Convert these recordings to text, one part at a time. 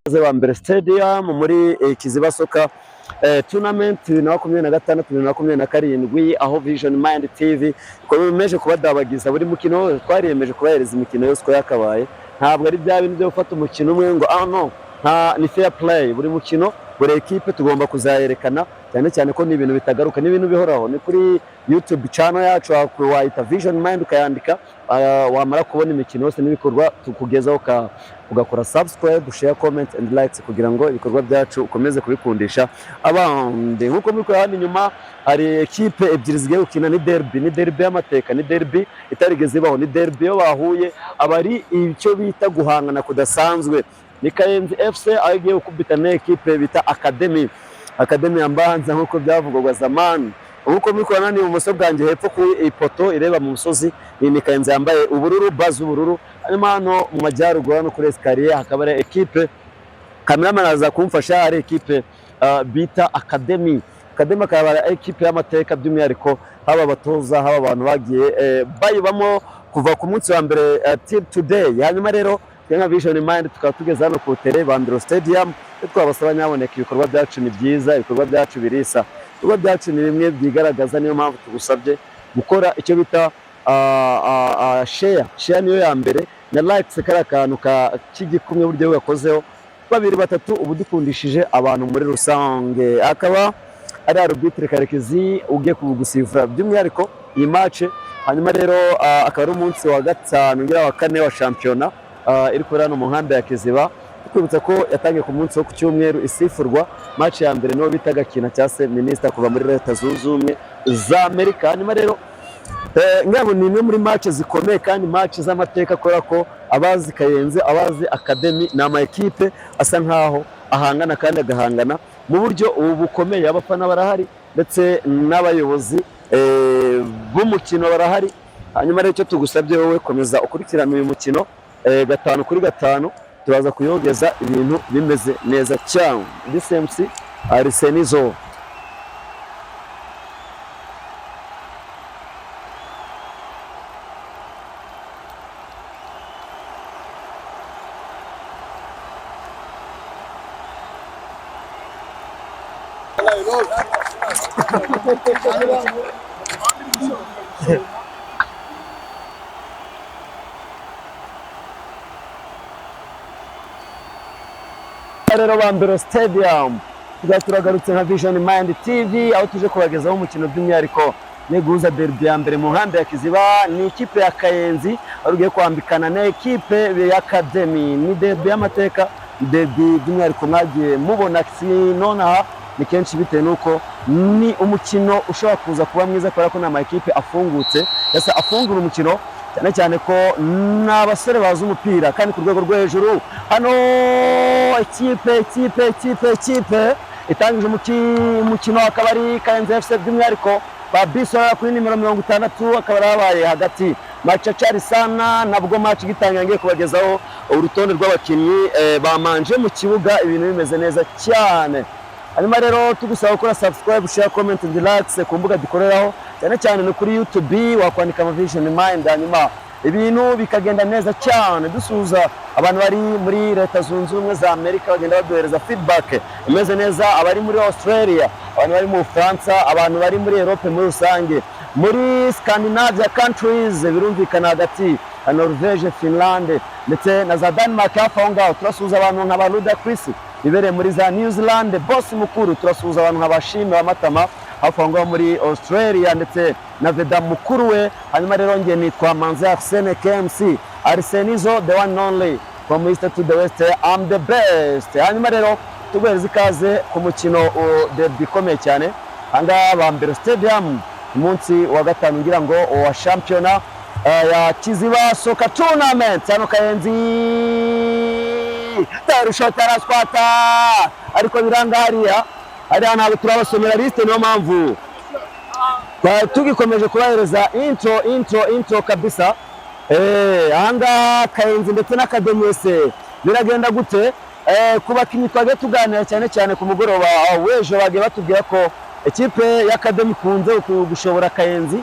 wa mbere stadium muri Kiziba Soccer tournament 2026-2027 aho Vision Mind TV komeje kubadabagiza buri mukino twariyemeje kubahereza imikino yose ko yakabaye ntabwo ari bya bintu byo gufata umukino umwe ngo no ni fair play buri mukino buri equipe tugomba kuzayerekana cyane ko ni ibintu bitagaruka n'ibintu bihoraho ni kuri YouTube channel yacu wayita Vision Mind ukayandika wamara kubona imikino yose n'ibikorwa tukugezaho ugakora subscribe, share, comment and likes kugira ngo ibikorwa byacu ukomeze kubikundisha abandi. Nkuko muri hano inyuma hari equipe ebyiri zigiye gukina ni derby y'amateka, ni derby itarigeze ibaho, ni derby yo bahuye abari icyo bita guhangana kudasanzwe. Ni Kayenzi FC agiye gukubita na equipe bita Academy yambanza nkuko byavugwa zamani. Nkuko muri hano ni ubumoso bwanjye hepfo ku ipoto ireba mu musozi ni Kayenzi yambaye ubururu, bazi ubururu. Hano mu majyaruguru no kuri escalier hakaba ari equipe cameraman aza kumfasha ari equipe bita Academy akaba ari equipe y'amateka by'umwihariko haba abatoza haba abantu bagiye bayibamo kuva ku munsi wa mbere till today. Hanyuma rero nka Vision Mind tukaba tugeze hano ku Tere Bandro Stadium twabasaba nyaboneka ibikorwa byacu ni byiza, ibikorwa byacu birisa, ibikorwa byacu ni bimwe byigaragaza, niyo mpamvu tugusabye gukora icyo bita share niyo ya mbere na likes kara kantu kigikumwe buryo gakozeho 2-3 ubu dukundishije abantu muri rusange. Akaba ari arbitre Karekezi ugiye kugusifura by'umwihariko iyi match. Hanyuma rero akaba ari umunsi wa gatanu ngira wa kane wa championnat iri kuri hano mu nkambi ya Kiziba. Twibutsa ko yatangiye ku munsi wo ku cyumweru isifurwa match ya mbere no bitaga kina cyase minister kuva muri Leta Zunze Ubumwe za Amerika. Hanyuma rero ngabo ni imwe muri match zikomeye kandi match z'amateka akora ko abazi Kayenzi abazi Academy na ama equipe asa nkaho ahangana kandi agahangana mu buryo ubu bukomeye. Abafana barahari ndetse n'abayobozi b'umukino barahari. Hanyuma rero icyo tugusabye wowe komeza ukurikirana uyu mukino 5-5 turaza kuyogeza ibintu bimeze neza cyane. DCMC Arsenizo rero Bambero Stadium turagarutse nka Vision Mind TV aho tuje kubagezaho umukino by'umwihariko neguza derby ya mbere mu nkambi ya Kiziba. Ni ikipe ya Kayenzi arugiye kwambikana na equipe ya Academy, ni derby y'amateka, derby by'umwihariko mwagiye mubona nonaha ni kenshi bitewe nuko ni umukino ushobora kuza kuba mwiza kubera ko na equipe afungutse yasa afungura umukino cyane ko n'abasore baza umupira kandi ku rwego rwo hejuru. Hano ikipe itangije umukino akaba ari Kayenzi FC by'umwihariko babisora kuri nimero 60 akaba yabaye hagati macacari sana nabwo match gitangira ngiye kubagezaho urutonde rw'abakinnyi bamanje mu kibuga ibintu bimeze neza cyane. Hanyuma rero tugusaba gukora subscribe, share, comment and likes ku mbuga dukoreraho cyane no kuri YouTube wakwandika Vision Mind. Hanyuma ibintu bikagenda neza cyane dusuza abantu bari muri Leta Zunze Ubumwe za Amerika bagenda baduhereza feedback imeze neza, abari muri Australia, abantu bari mu France, abantu bari muri Europe muri rusange, muri Scandinavia countries birumvikana hagati Norvège, Finland ndetse na za Denmark hafi aho ngaho. Turasuza abantu nka Baruda Chris ibereye muri za New Zealand, boss mukuru. Turasuza abantu nka Bashime wa Matama hafi aho ngaho muri Australia ndetse na Veda mukuru we. Hanyuma rero ngiye nitwa Manzi Arsene KMC Arsenizo, the one only from east to the west, I'm the best. Hanyuma rero tuguhereza ikaze ku mukino derby ikomeye cyane hanga Bambero Stadium umunsi wa gatanu ngira ngo wa championnat ya Kiziba Soccer Tournament. Hano Kayenzi tarushota raskwata ariko biranga hariya ntabwo turabasomera liste, niyo mpamvu tugikomeje kubahereza intro kabisa. Ahanga Kayenzi ndetse na Academy se biragenda gute kuba kinyi twage tuganira cyane ku mugoroba wejo bagiye batubwira ko equipe ya Academy kunze gushobora Kayenzi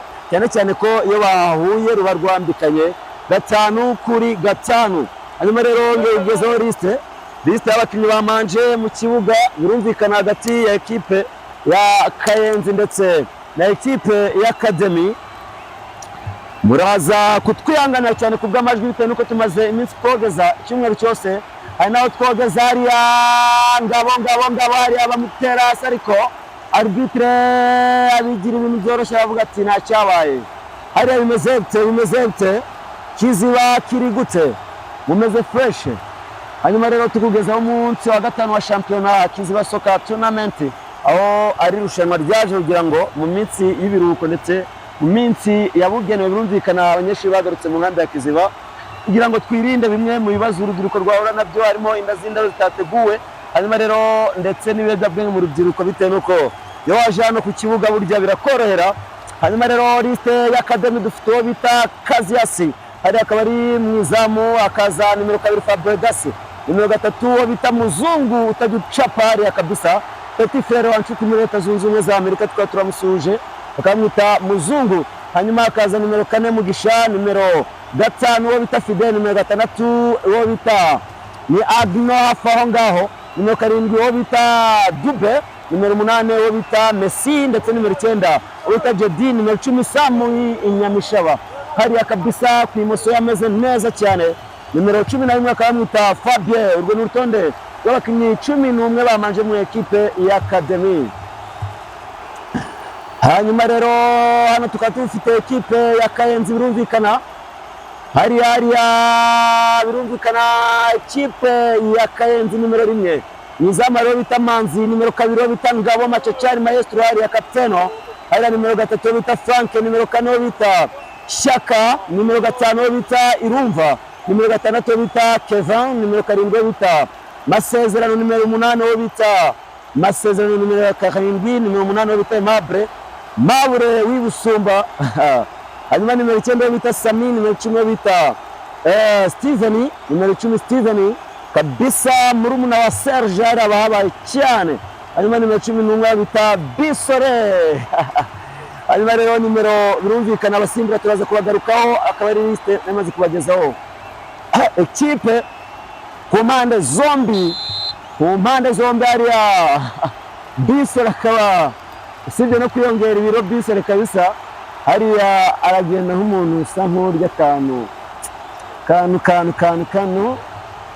cyane ko iyo bahuye ruba rwambikanye 5-5. Hanyuma rero ngezeho liste liste y'abakinnyi bamanje mu kibuga birumvikana hagati ya ekipe ya Kayenzi ndetse na ekipe ya Academy. Muraza kutwihanganira cyane ku bw'amajwi bitewe nuko tumaze iminsi twogeza icyumweru cyose, hari naho twogeza hariya ngabo hariya bamutera hasi, ariko arbitre abigira ibintu byoroshye aravuga ati nta cyabaye. Hariya bimeze bite Kiziba kiri gute, mumeze fresh. Hanyuma rero tukugezaho umunsi wa gatanu wa shampiyona Kiziba Soccer Tournament, aho ari irushanwa ryaje kugira ngo mu minsi y'ibiruhuko ndetse mu minsi yabugenewe birumvikana abanyeshuri bagarutse mu nkambi ya Kiziba kugira ngo twirinde bimwe mu bibazo urubyiruko rwahura nabyo, harimo inda z'indaro zitateguwe, hanyuma rero ndetse n'ibiyobyabwenge mu rubyiruko bitewe nuko iyo waje hano ku kibuga burya birakorohera. Hanyuma rero liste ya Academy dufite uwo bita Kaziasi, hari akaba ari mu izamu, akaza nimero 2 Fabregas, nimero 3 uwo bita Muzungu utaducapa hariya kabisa, Petit Frere wa Nshuti muri Leta Zunze Ubumwe za Amerika, tukaba turamusuje bakamwita Muzungu. Hanyuma akaza nimero 4 Mugisha, nimero 5 uwo bita Fidel, nimero 6 uwo bita ni Agno hafi aho ngaho, nimero 7 uwo bita Dube, nimero 8 uwo bita Messi, ndetse nimero 9 uwo bita Jedi, nimero 10 Samu Inyamishaba hariya kabisa ku imoso yameze neza cyane, nimero 11 akamwita Fabien. Urwo ni urutonde rw'abakinnyi 11 bamanje mu ekipe ya Academy. Hanyuma rero hano tukaba dufite ekipe ya Kayenzi birumvikana hariya birumvikana ekipe ya Kayenzi nimero 1 nizamu rero bita Manzi, nimero 2 bita Ngabo Machachari Maestro hariya kapiteno, hariya nimero 3 bita Frank, nimero 4 bita Shaka, nimero 5 bita Irumva, nimero 6 bita Kevin, nimero 7 bita Masezerano, nimero 8 bita Masezerano, nimero 7 nimero 8 bita Mabre w'Ibusumba hanyuma nimero 9 bita Sami, nimero 10 bita Steven, nimero 10 Steven kabisa murumuna wa Serge arabahabaye cyane, hanyuma nimero 11 bita Bisore hanyuma rero nimero birumvikana abasimbura turaza kubagarukaho, akaba ari liste namaze kubagezaho. Ekipe ku mpande zombi hariya Bisore akaba usibye no kwiyongera ibiro Bisore kabisa hariya aragenda nk'umuntu usa nk'urya kanu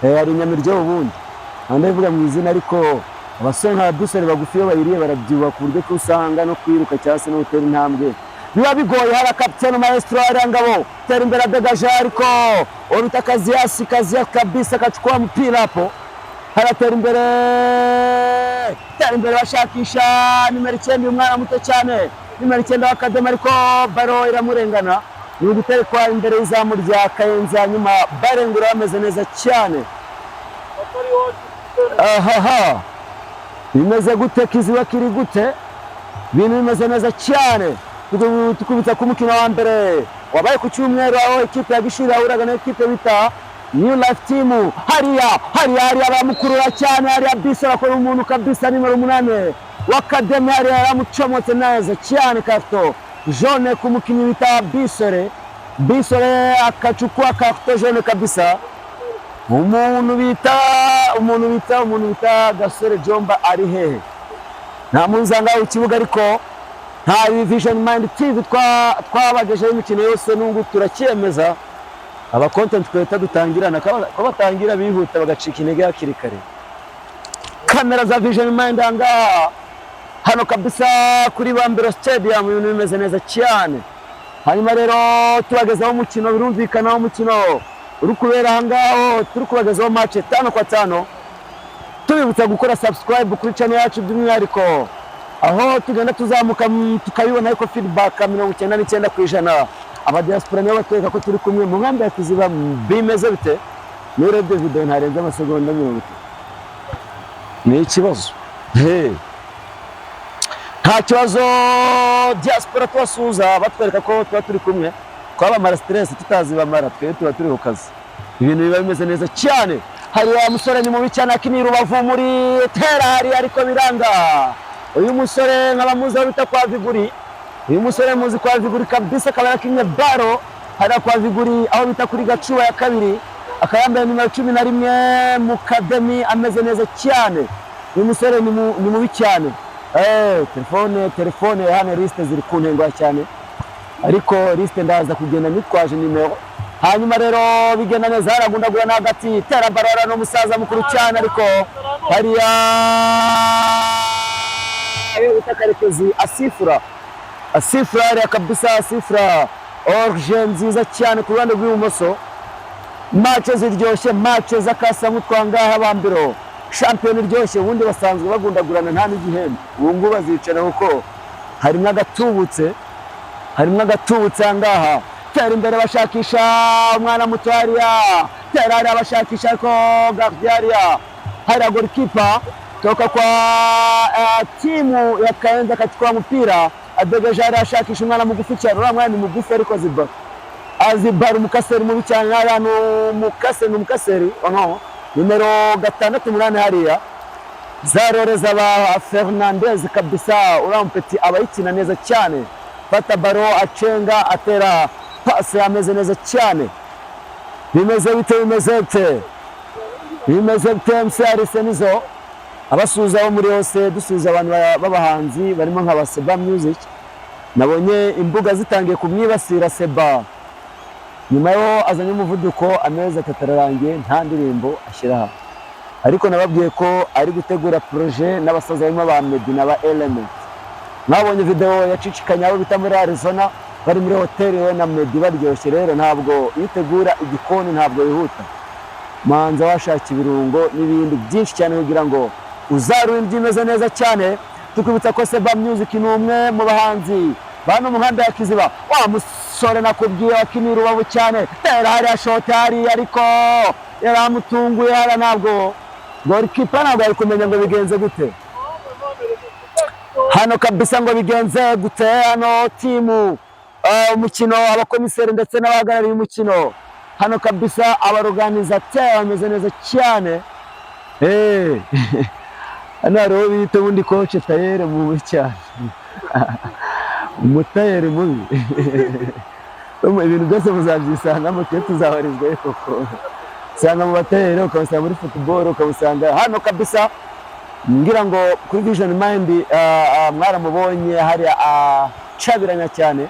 ari Nyamiryo ubundi ndavuga mu izina, ariko abasore nka Bisore bagufi iyo bayiriye barabyibuha ku buryo usanga no kwiruka cyangwa se no gutera intambwe biba bigoye. Hari kapiteno Maestro hariya Ngabo tera imbere adegaje, ariko uruta Kaziasi kabisa kachukua mpira hapo, haratera imbere bashakisha nimero 9 umwana muto cyane, nimero 9 wa Academy, ariko baro iramurengana, ni uguterekwa imbere y'izamu rya Kayenzi, hanyuma barengura bameze neza cyane. Bimeze gute Kiziba kiri gute, ibintu bimeze neza cyane. Tukubitsa ku mukino wa mbere wabaye ku cyumweru, aho ekipe ya Gishuri yahuraga na ekipe bita New Life Team. Hariya bamukurura cyane, hariya Bisore akora umuntu kabisa, nimero 8 wa Academy hariya yaramucomotse neza cyane, karto jaune ku mukinnyi bita Bisore akachukua karto jaune kabisa. Umuntu bita Gasore Jomba ari hehe, nta munzanga w'ikibuga, ariko nta Vision Mind TV twabagejeho imikino yose, n'ubwo turacyemeza aba content tweta dutangirana ko batangira bihuta bagacika intege hakiri kare. Kamera za Vision Mind anga hano kabisa kuri Bambero Stadium, ibintu bimeze neza cyane. Hanyuma rero tubagezaho umukino birumvikana, umukino uri kubera ahangaho, turi kubagezaho match 5-5. Tubibutsa gukora subscribe kuri channel yacu by'umwihariko, aho tugenda tuzamuka tukabibona, ariko feedback 99% abadiaspora nibo batwereka ko turi kumwe mu nkambi ya Kiziba. Bimeze bite? Nurebye video ntarenze amasegonda 30 ni ikibazo. Nta kibazo, diaspora twasuza batwereka ko tuba turi kumwe, twabamara stress tutazibamara, twe tuba turi ku kazi, ibintu biba bimeze neza cyane. Hariya musore ni mubi cyane akinira Rubavu muri tera hari, ariko biranga. Uyu musore nk'abamuza bita kwa Viguri, uyu musore muzi kwa Viguri kabisa, kabara kinye baro hariya kwa Viguri aho bita kuri Gacuba ya 2, akaba yambaye nimero 11 Mukademi, ameze neza cyane. Uyu musore ni mubi cyane. Telefone hano liste ziri kuntengwa cyane, ariko liste ndaza kugenda nitwaje nimero. Hanyuma rero bigenda neza, haragundagura na hagati, tera barora no musaza mukuru cyane, ariko hariya utakarekezi asifura hariya kabisa, asifura orje nziza cyane ku ruhande rw'ibumoso. Match ziryoshye, match z'akasa mutwangaha bambiro, champion iryoshye. Ubundi basanzwe bagundagurana nta n'igihembe, ubu ngubu bazicara kuko harimo agatubutse ngaha. Tera imbere bashakisha umwana muto hariya, tera hariya bashakisha ariko Gardiaria hariya goalkeeper toka kwa timu ya Kayenzi akachukua mpira, adegeje hariya ashakisha umwana mugufi cyane. Uriya mwana ni mugufi ariko Azibar umukaseri mubi cyane, hariya ni umukaseri nimero 6 hariya zaroreza ba Fernandez kabisa. Uriya mpeti abayikina neza cyane, fata baro acenga, atera pasi ameze neza cyane. Bimeze bite msarise nizo abasuza bo muri hose, dusuza abantu b'abahanzi barimo nka Seba Music. Nabonye imbuga zitangiye kumwibasira Seba, nyuma yo azanye umuvuduko amezi 3 ararangiye nta ndirimbo ashyiraho, ariko nababwiye ko ari gutegura projet n'abasaza barimo ba Meddy na ba Element. Nabonye video yacicikanya abo bita muri Arizona, bari muri hoteli we na Meddy baryoshye. Rero ntabwo yitegura igikoni, ntabwo yihuta, manza washaka ibirungo n'ibindi byinshi cyane kugira ngo uzarumva imeze neza cyane. Tukibutsa ko Seba Music ni umwe mu bahanzi bano muhanda ya Kiziba. Wa musore nakubwiye wakinira Rubavu cyane, tera hariya shoti hariya, ariko yaramutunguye hariya. Ntabwo goalkeeper ntabwo ari kumenya ngo bigenze gute hano kabisa, ngo bigenze gute hano. Timu umukino, abakomiseri ndetse n'abahagarariye umukino hano kabisa, abaorganisateur bameze neza cyane. Hano hariho bita ubundi coach Tayere mubi cyane umutayere mubi ibintu byose muzabyisangamo, twe tuzabarizwayo koko. Usanga mu batayere, ukabasanga muri football, ukabasanga hano kabisa. Ngira ngo kuri Vision Mind mwaramubonye hariya acabiranya cyane,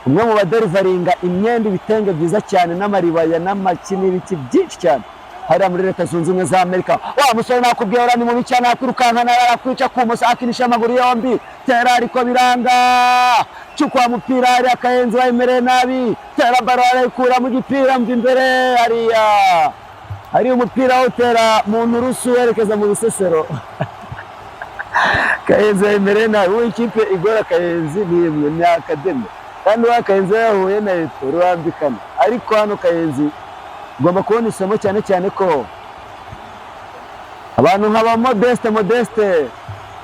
umwe mu baderivaringa imyenda, ibitenge byiza cyane n'amaribaya n'amakini n'ibiki byinshi cyane hariya muri Leta Zunze Ubumwe za Amerika. Wa musore nakubwiye ora ni mubi cyane, akwirukankana arakwica kumusa, akinisha amaguru yombi, tera ariko biranga, chukwa mupira hariya Kayenzi bayimereye nabi, tera baro arayikura mu gipira mva imbere hari umupira utera mu nturusu werekeza mu bisesero. Kayenzi bayimereye nabi. Uwo ikipe igora Kayenzi ni imwe, ni Academy, kandi wa Kayenzi yahuye na Eto rurambikana. Ariko hano Kayenzi ugomba kubona isomo cyane cyane ko abantu nk'aba Modeste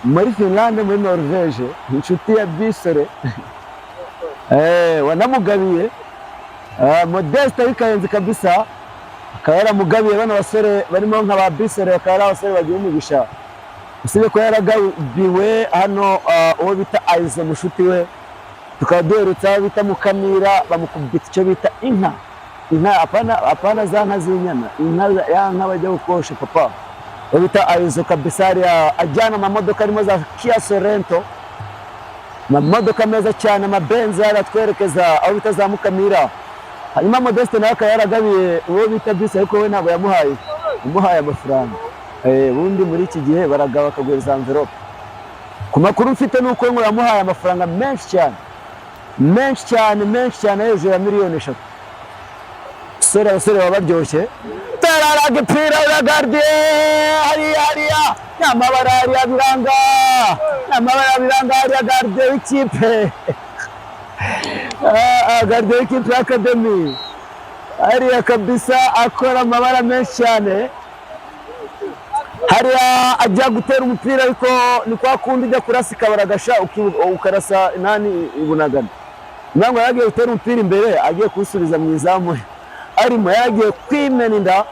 muri Finland, muri Norvege, inshuti ya Bisore wanamugabiye Modeste w'Ikayenzi kabisa, akaba yaramugabiye bano basore barimo nk'aba Bisore, akaba ari abasore bagiye umugisha. Usibye ko yaragabiwe hano uwo bita Aizo mushuti we, tukaba duherutse aho bita Mukamira, bamukubita icyo bita inka. Apana za nka z'inyana, inka ya nka bajya gukosha papa. Uwo bita Aizo kabisa ajyana amamodoka arimo za Kia Sorento, amamodoka meza cyane, amabenzi aratwerekeza aho bita za Mukamira. Hanyuma Modeste nawe akaba yaragabiye uwo bita Bisi, ariko we ntabwo yamuhaye amafaranga. Ubundi muri iki gihe baragaba bakaguriza envelope. Ku makuru mfite nuko ngo yamuhaye amafaranga menshi cyane hejuru ya miliyoni 3. Abasore baba baryoshye, tera agapira ura Gardiaria hariya, n'amabara hariya biranga, hariya Gardiaria w'ikipe Gardiaria w'ikipe Academy hariya kabisa, akora amabara menshi cyane. Hariya ajya gutera umupira, ariko ni kwa kundi ujya kurasa ikabaragasha ukarasa nani ibunagana. Nango yagiye gutera umupira imbere, agiye kusubiza mu izamu, arimo yagiye kwimena inda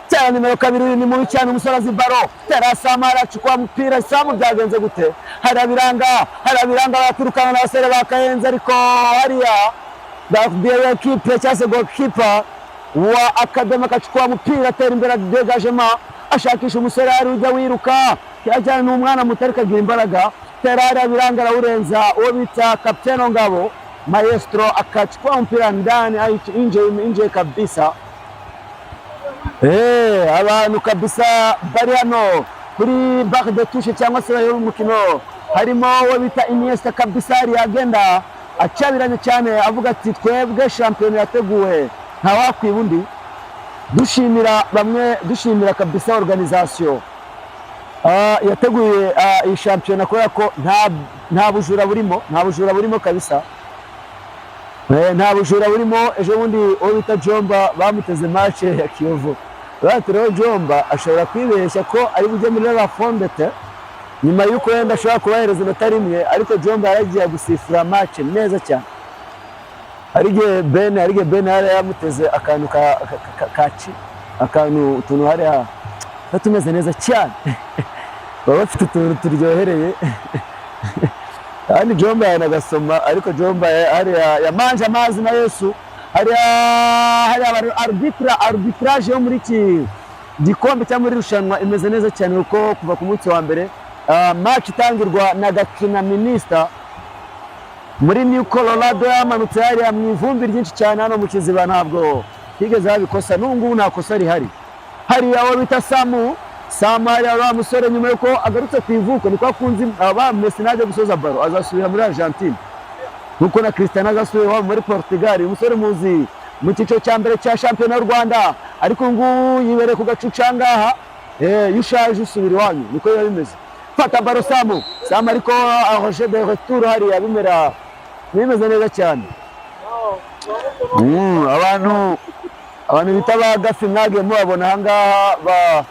cyane. Nimero 2 ni mubi cyane, umusore Azibaro, tera Samara acukwa umupira, Samu byagenze gute? Hariya biranga bakurukana n'abasore ba Kayenzi, ariko hariya bakubwiye equipe cyase goalkeeper wa Academy akachukua umupira atera imbere degagement ashakisha umusore ari ujya wiruka cyane n'umwana mutari kagira imbaraga terara biranga arawurenza uwo bita Kapiteni Ngabo Maestro akachukua umupira ndani nje kabisa. Abantu kabisa bari hano kuri barre de touche cyangwa se y'umukino harimo uwo bita Iniesta kabisa ari agenda acabiranye cyane avuga ati twebwe champion yateguwe nta wakwibundi dushimira kabisa organisation yateguye iyi champion kubera ko nta bujura burimo kabisa. Nta bujura burimo. Ejo bundi uwo bita Jomba bamuteze match ya Kiyovu batero Jomba ashobora kwibeshya ko ari bujye muri la fondete nyuma yuko yenda ashobora kubahereza inota rimwe ariko Jomba yaragiye gusifura match neza cyane. Arige Ben yamuteze akantu kaci akantu utuntu hari tumeze neza cyane baba bafite utuntu turyohereye kandi Jomba yanagasoma ariko Jomba yamanje amazi na Yesu hari arbitrage yo muri iki gikombe cya muri rushanwa imeze neza cyane uko kuva ku munsi wa mbere match itangirwa na Gakina Minister muri New Colorado yamanutse hari mu ivumbi ryinshi cyane hano mu Kiziba ntabwo higeze habikosa n'ubu nta kosa rihari. Hari aho bita Samu ya musore nyuma yuko agarutse ku ivuko niko akunze Messi naje gusoza baro azasubira muri Argentine nuko na Cristiano azasubira muri Portugal. Umusore muzi mu ciciro cya mbere cya championnat y'u Rwanda ariko yibere ku gacucangaha yushaje usubira iwanyu niko biba bimeze. Fata baro Samu ariko ahoje de retour hari abimera bimeze neza cyane. Abantu bita ba Gafi mwage mubabona ahangaha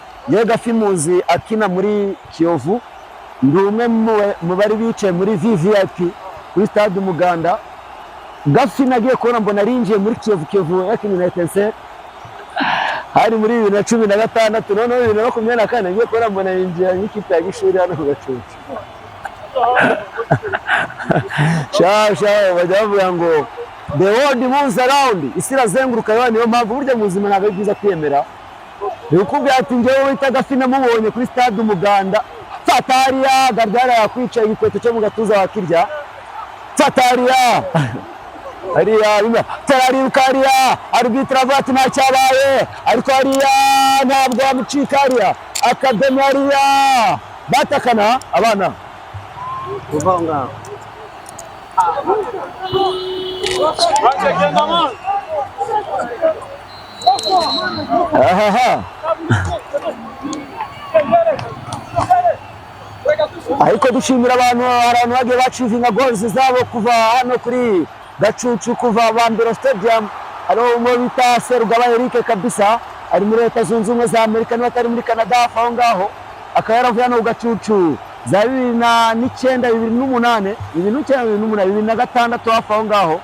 Gafi muzi akina muri Kiyovu ndi umwe mu bari bicaye muri VVIP kuri stade Umuganda. Gafi nagiye kubona mbona arinjiye muri Kiyovu yakina na Etincelle hari muri 2016 none 2024 nagiye kubona mbona yinjiye n'ikipe ya Gishuri hano ku Gacucu. Bajya bavuga ngo the world moves around, isi irazenguruka. Niyo mpamvu burya mu buzima ntabwo byiza kwiyemera. Ukubwira ati njyewe wita Gafi namubonye kuri stade Umuganda Tatariya Gardara yakwicaye igikweto cyo mu gatuza wakirya Tatariya hariya tarariruka hariya arbitre avati nta cyabaye ariko hariya ntabwo amucika hariya Academy hariya batakana abana uvanga ariko dushimira abantu bagiye bacivinga goals zabo kuva hano kuri Gacucu kuva Bambero Stadium. Hano umo bita Serugaba Eric kabisa ari muri Leta Zunze Ubumwe za Amerika niba atari muri Canada aho ngaho akaba yaravuye hano Gacucu za 2009 2008 hafi aho ngaho.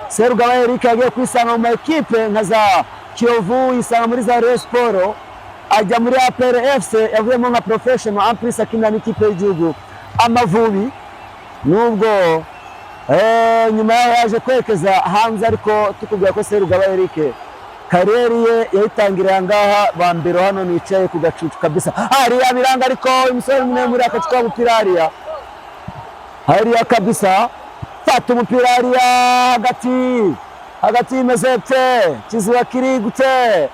Serugaba Eric yagiye kwisanga mu equipe nka za Kiyovu yisanga muri za Rayon Sport ajya muri APR FC yavuyemo nka professional amplis akina n'ikipe y'igihugu Amavubi nubwo nyuma yaje kwekeza hanze ariko tukubwira ko Serugaba Eric kariyeri ye yayitangiriye ngaha Bambero hano nicaye ku Gacucu kabisa hariya biranga ariko umusore mwe muri akachukua umupira hariya kabisa fata umupira hariya hagati imezete Kiziba kiri gute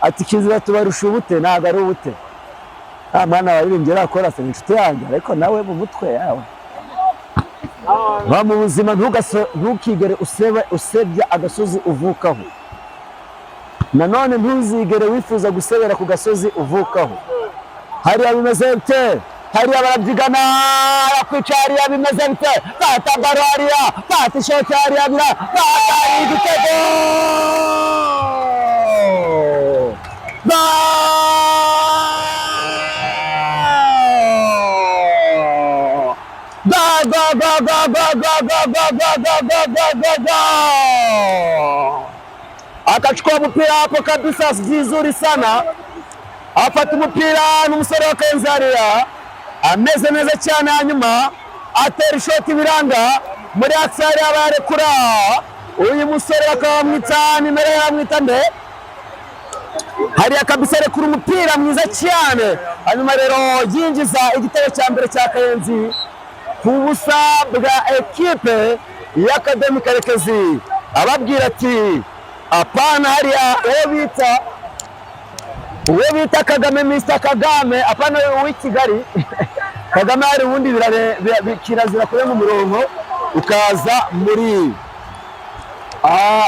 ati Kiziba tubarusha ubute ntago ari ubute mwana waririmbye rakora se inshuti yanjye ariko nawe mu mutwe yawe mu buzima ntukigere usebya agasozi uvukaho nanone ntuzigere wifuza gusebera ku gasozi uvukaho. Hariya bimeze bite hariya barabyigana yakwica hariya bimeze bite fata baro hariya fata ishoti hariya fata igitego akachukua mpira hapo kabisa vizuri sana afata umupira n'umusore wa Kenzariya ameze neza cyane hanyuma atera ishoti biranga muri aksari abarekura uyu musore akaba mwita nimero yamwita nde hariya kabisa rekura umupira mwiza cyane, hanyuma rero yinjiza igitego cya mbere cya Kayenzi ku busa bwa ekipe y'Akademi Karekezi, ababwira ati apana hariya uwo bita Kagame, Mr Kagame, apana w'i Kigali Kagame hari ubundi kirazira kurenga mu murongo ukaza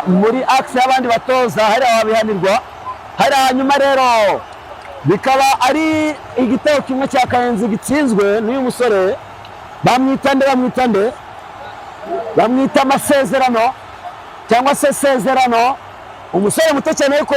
muri axe y'abandi batoza, hariya wabihanirwa. Hari hanyuma rero bikaba ari igitego kimwe cya Kayenzi gitsinzwe n'uyu musore bamwita Amasezerano cyangwa se Sezerano, umusore muto cyane ariko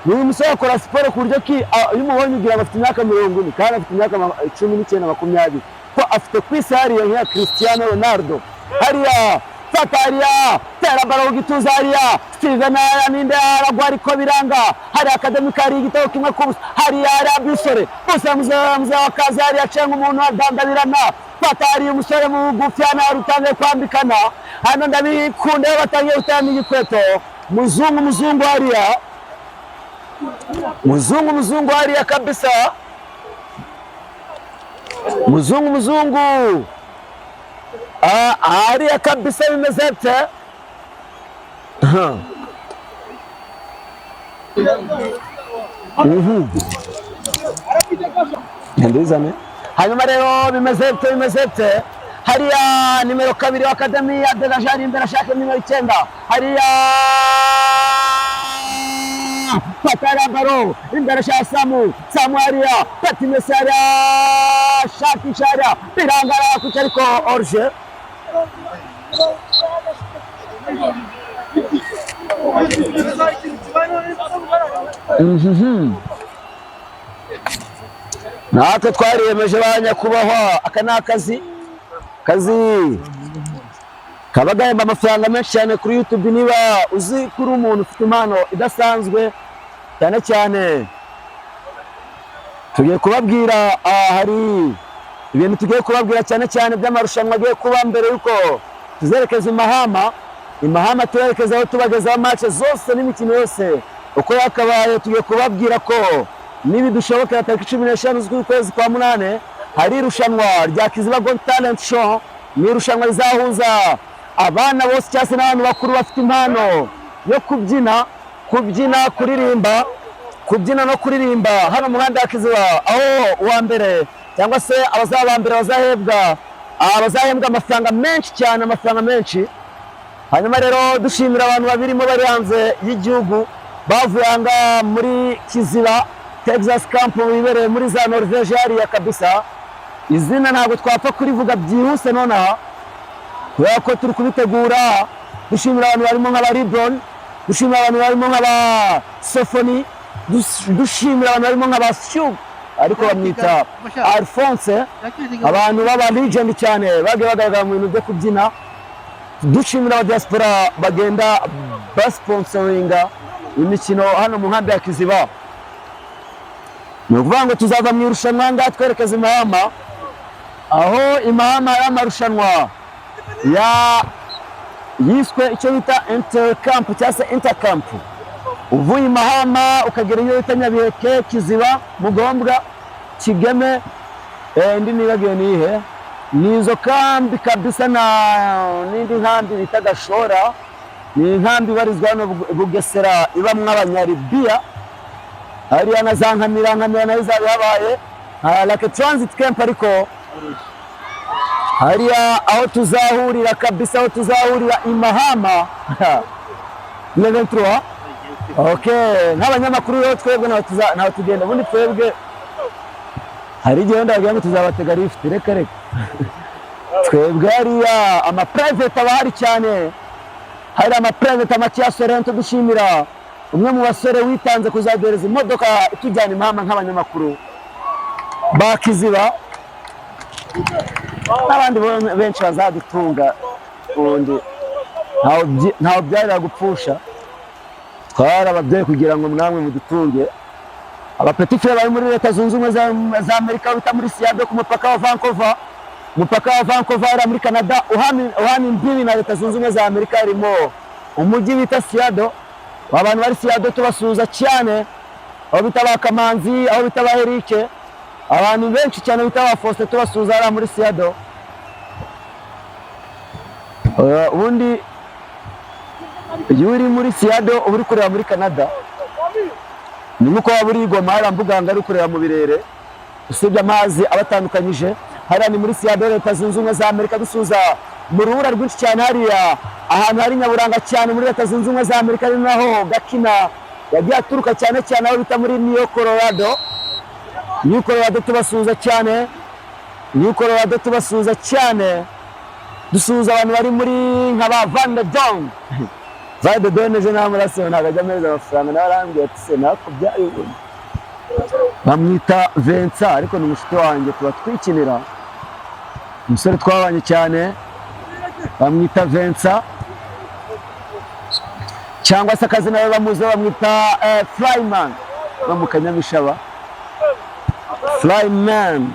uyu musore akora siporo ku buryo iyo umubonye ugira ngo afite imyaka 40 kandi afite imyaka 19 20 ko afite kwisi hariya nka Cristiano Ronaldo. Hariya fata hariya tera baro gituza hariya Steven ninde aragwa ariko biranga, hari Akademi kari igitego kimwe ku busa, hariya Bisore bose muze wakaza hariya cenga umuntu adandabirana, fata hariya umusore mugufi yana rutangiye kwambikana, hano ndabikunde batangiye gutanga igikweto, muzungu hariya muzungu hariya kabisa, muzungu hariya kabisa bimeze bite. Ndizane hanyuma rero bimeze bite hariya nimero 2 wa Akademi ya Delajari imbere ashaka nimero 9 hariya patara baro imbere ashaka Samu hariya Patimesi hariya shakisha birangara kutariko orje natwe twariyemeje ba nyakubahwa, aka ni akazi kaba gahemba amafaranga menshi cyane kuri YouTube. Niba uzi kuri umuntu ufite impano idasanzwe cyane tugiye kubabwira, hari ibintu tugiye kubabwira cyane by'amarushanwa agiye kuba mbere yuko tuzerekeza Imahama tuyerekeza aho tubagezaho match zose n'imikino yose uko yakabaye. Tugiye kubabwira ko nibi dushobokera tariki 15 z'ukwezi kwa 8 hari irushanwa rya Kiziba Got Talent Show, ni irushanwa rizahuza abana bose cyase n'abantu bakuru bafite impano yo kubyina no kuririmba hano mu Rwanda ya Kiziba, aho uwa mbere cyangwa se abazaba mbere bazahembwa amafaranga menshi. Hanyuma rero dushimira abantu babirimo bari hanze y'igihugu bavuye anga muri Kiziba Texas Camp wibereye muri za Norvege hariya kabisa. Izina ntabwo twapfa kurivuga byihuse nonaha kubera ko turi kubitegura. Dushimira abantu barimo nk'aba Libron, dushimira abantu barimo nk'aba Sofoni, dushimira abantu barimo nk'aba Shu ariko bamwita Alphonse, abantu baba legend cyane bagiye bagaragara mu bintu byo kubyina. Dushimira aba diaspora bagenda basponsoringa imikino hano mu nkambi ya Kiziba. Ni ukuvuga ngo tuzava mu irushanwa ngaha twerekeza Imahama, aho Imahama ari amarushanwa yiswe icyo bita intercamp cyangwa se intercamp. Uvuye Imahama ukagera iyo bita Nyabiheke, Kiziba, Mugombwa, Kigeme, indi nibagiwe nihe, nizo kambi kabisa. N'indi nkambi bita Gashora, ni inkambi ibarizwa hano Bugesera ibamwo Abanyaribiya. Hariya na za Nkamira nayo zaba yabaye like transit camp, ariko hariya aho tuzahurira kabisa, aho tuzahurira Imahama 23. Okay, nk'abanyamakuru rero twebwe naho tugenda, ubundi twebwe hari igihe ndagira ngo tuzabatega lift, reka twebwe hariya ama private aba hari cyane, hari ama private make ya Sorento. Dushimira umwe mu basore witanze kuzadereza imodoka itujyana Imahama nk'abanyamakuru ba Kiziba, n'abandi benshi bazadutunga, ubundi ntaho byarira gupfusha. Twara ababyeyi kugira ngo namwe mudutunge. Abapetit frere bari muri Leta Zunze Ubumwe za Amerika bita muri Seattle ku mupaka wa Vancouver ari muri Canada, uhana imbibi na Leta Zunze Ubumwe za Amerika harimo umujyi bita Seattle. Abantu bari Seattle tubasuhuza cyane, aho bita ba Kamanzi, aho bita ba Eric, abantu benshi cyane bita ba Faustin tubasuza ara muri Siado. Ubundi yuri muri Siado uri kureba muri Canada, ni nkuko waburi Goma harambuganga ari kureba mu birere usibye amazi abatandukanyije. Hariya ni muri Siado, Leta Zunze Ubumwe za Amerika, dusuza mu ruhura rwinshi cyane hariya ahantu hari nyaburanga cyane muri Leta Zunze Ubumwe za Amerika, ari naho Gakina yagiye aturuka cyane cyane aho bita muri New Colorado. New Colorado tubasuza cyane, New Colorado tubasuza cyane. Dusuza abantu bari muri nk'aba Van de Don Van de Don ejo n'amaraso ntabwo ameza amafaranga n'abarambye ati se nakubyaye bamwita Vincent, ariko ni umushuti wanjye tuba twikinira, umusore twabanye cyane bamwita Vincent, cyangwa se akazina we bamuzi bamwita Flyman no mu Kanyamishaba. Flyman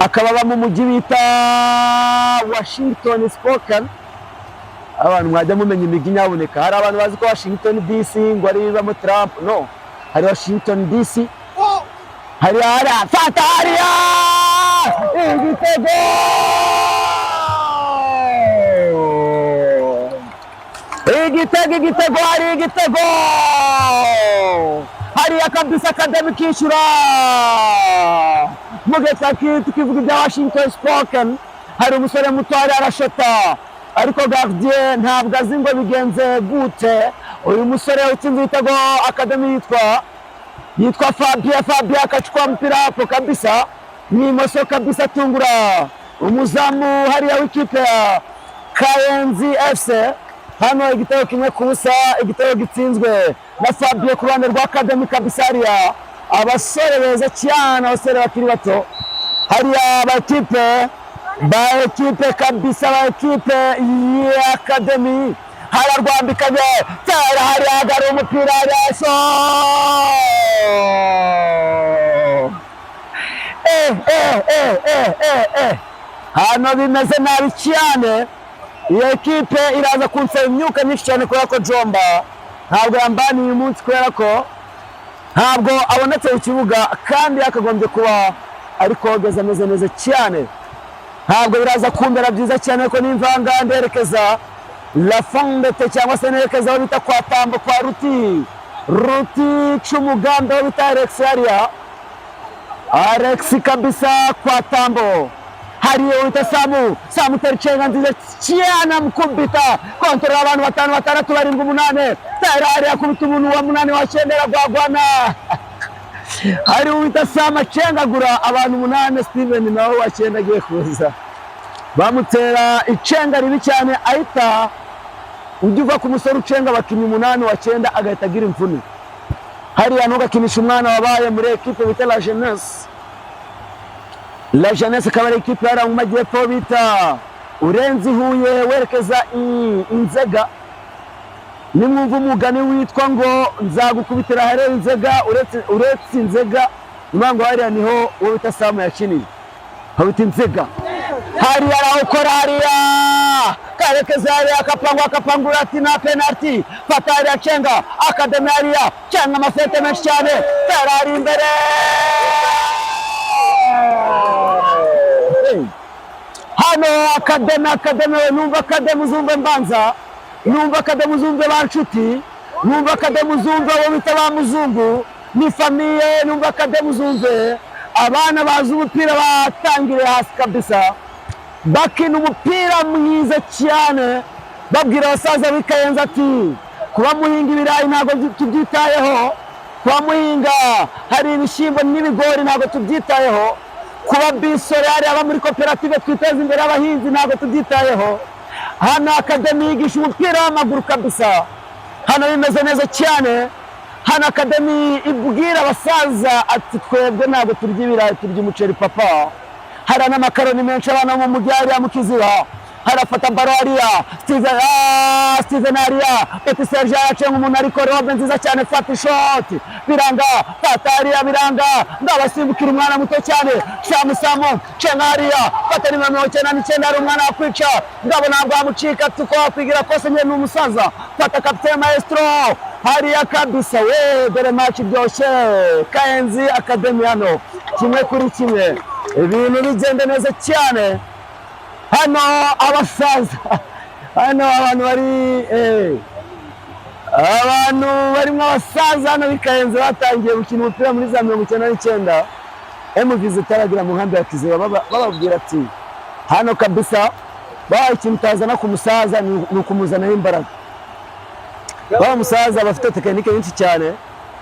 akaba mu mujyi bita Washington Spokane. Abantu mwajya mumenya imigi nyaboneka, hari abantu bazi ko Washington DC ngo ari bamo Trump, no, hari Washington DC, hari fata hariya igitego hari igitego hariya kabisa Academy kishyura mugeta tukivuga ibya Washington Spokane. Hari umusore muto hari arashota, ariko gardien ntabwo azi ngo bigenze gute. Uyu musore utsinze igitego Academy yitwa Fabien akachukua mpira hapo kabisa, ni moso kabisa tungura umuzamu hariya w'ikipe ya Kayenzi FC. Hano igitego kimwe kubusa, igitego gitsinzwe na Fabien ku ruhande rwa Academy kabisa. Hariya abasore beza cyane, abasore bakiri bato hariya ba ekipe kabisa, ba ekipe ya Academy. Hararwambikanye tera hariya hagari umupira yaso hano bimeze nabi cyane. Iyo ekipe iraza kunsaba imyuka myinshi cyane kubera ko Jomba ntabwo yambaniye uyu munsi, kubera ko ntabwo abonetse mu kibuga kandi yakagombye kuba ari kogeza ameze neza cyane. Ntabwo biraza kumbera byiza cyane ko n'imvanga nderekeza La Fondete cyangwa se nerekeza aho bita kwa Tambo kwa Ruti c'umuganda aho bita Alex hariya. Alex kabisa kwa Tambo hariya wita Samu tericenga nziza cyane mukubita kontrola abantu 5 6 7 8 tera hariya kubita umuntu wa 8 wacendera gwagwana hari wita Samu acengagura abantu 8. Steven nawe wacenda agiye kuza bamutera icenga ribi cyane, ahita ugiva ku musore ucenga abakinnyi 8 wacenda agahita agira imvune. Hariya ntugakinisha umwana wabaye muri ekipe bita La Jeunesse akaba ari ekipe yari mu majyepfo bita Urenzi Huye werekeza Inzega. Nimwumva umugani witwa ngo nzagukubitira hariya Inzega, uretse Inzega imango hariya niho uwo bita Samu yakiniye, aho bita Inzega. Hariya arawukora hariya karekeza hariya akapangura ati na penalty. Fata hariya cenga Academy hariya cenga amafete menshi cyane, tera hari imbere hano Academy. Numva Academy uzumve mbanza, numva Academy uzumve banshuti, numva Academy uzumve abo bita ba muzungu, ni famiye. Numva Academy uzumve abana bazi umupira batangire hasi kabisa, bakina umupira mwiza cyane, babwira abasaza b'Ikayenzi ati kuba muhinga ibirayi ntabwo tubyitayeho, kuba muhinga hari ibishyimbo n'ibigori ntabwo tubyitayeho, kuba bisore hari aba muri koperative twiteza imbere abahinzi ntabwo tubyitayeho. Hano Academy yigisha umupira w'amaguru kabisa, hano bimeze neza cyane. Hano Academy ibwira abasaza ati twebwe ntabwo turya ibirayi, turya umuceri papa. Hari n'amakaroni menshi abana mu mujyi hariya mu Kiziba, harafata baro hariya Steven hariya Petit Serge yacenga umuntu ariko robe nziza cyane fata ishoti biranga fata hariya biranga ndabasimbukira umwana muto cyane Samu cenga hariya fata ni 99 ari umwana akwica ndabona ntabwo amucika tuko kwigira kose nyene n'umusaza fata kapiteni maestro hariya kabisa we dore match byoshe Kayenzi Academy hano kimwe kuri kimwe ibintu bigenda neza cyane hano abasaza hano abantu barimo abasaza hano bikayenze batangiye gukina umupira muri za 99 MVZ taragira mu nkambi ya Kiziba bababwira ati hano kabisa bahaye ikintu tazana ku musaza ni ukumuzanaho imbaraga ba musaza bafite tekinike nyinshi cyane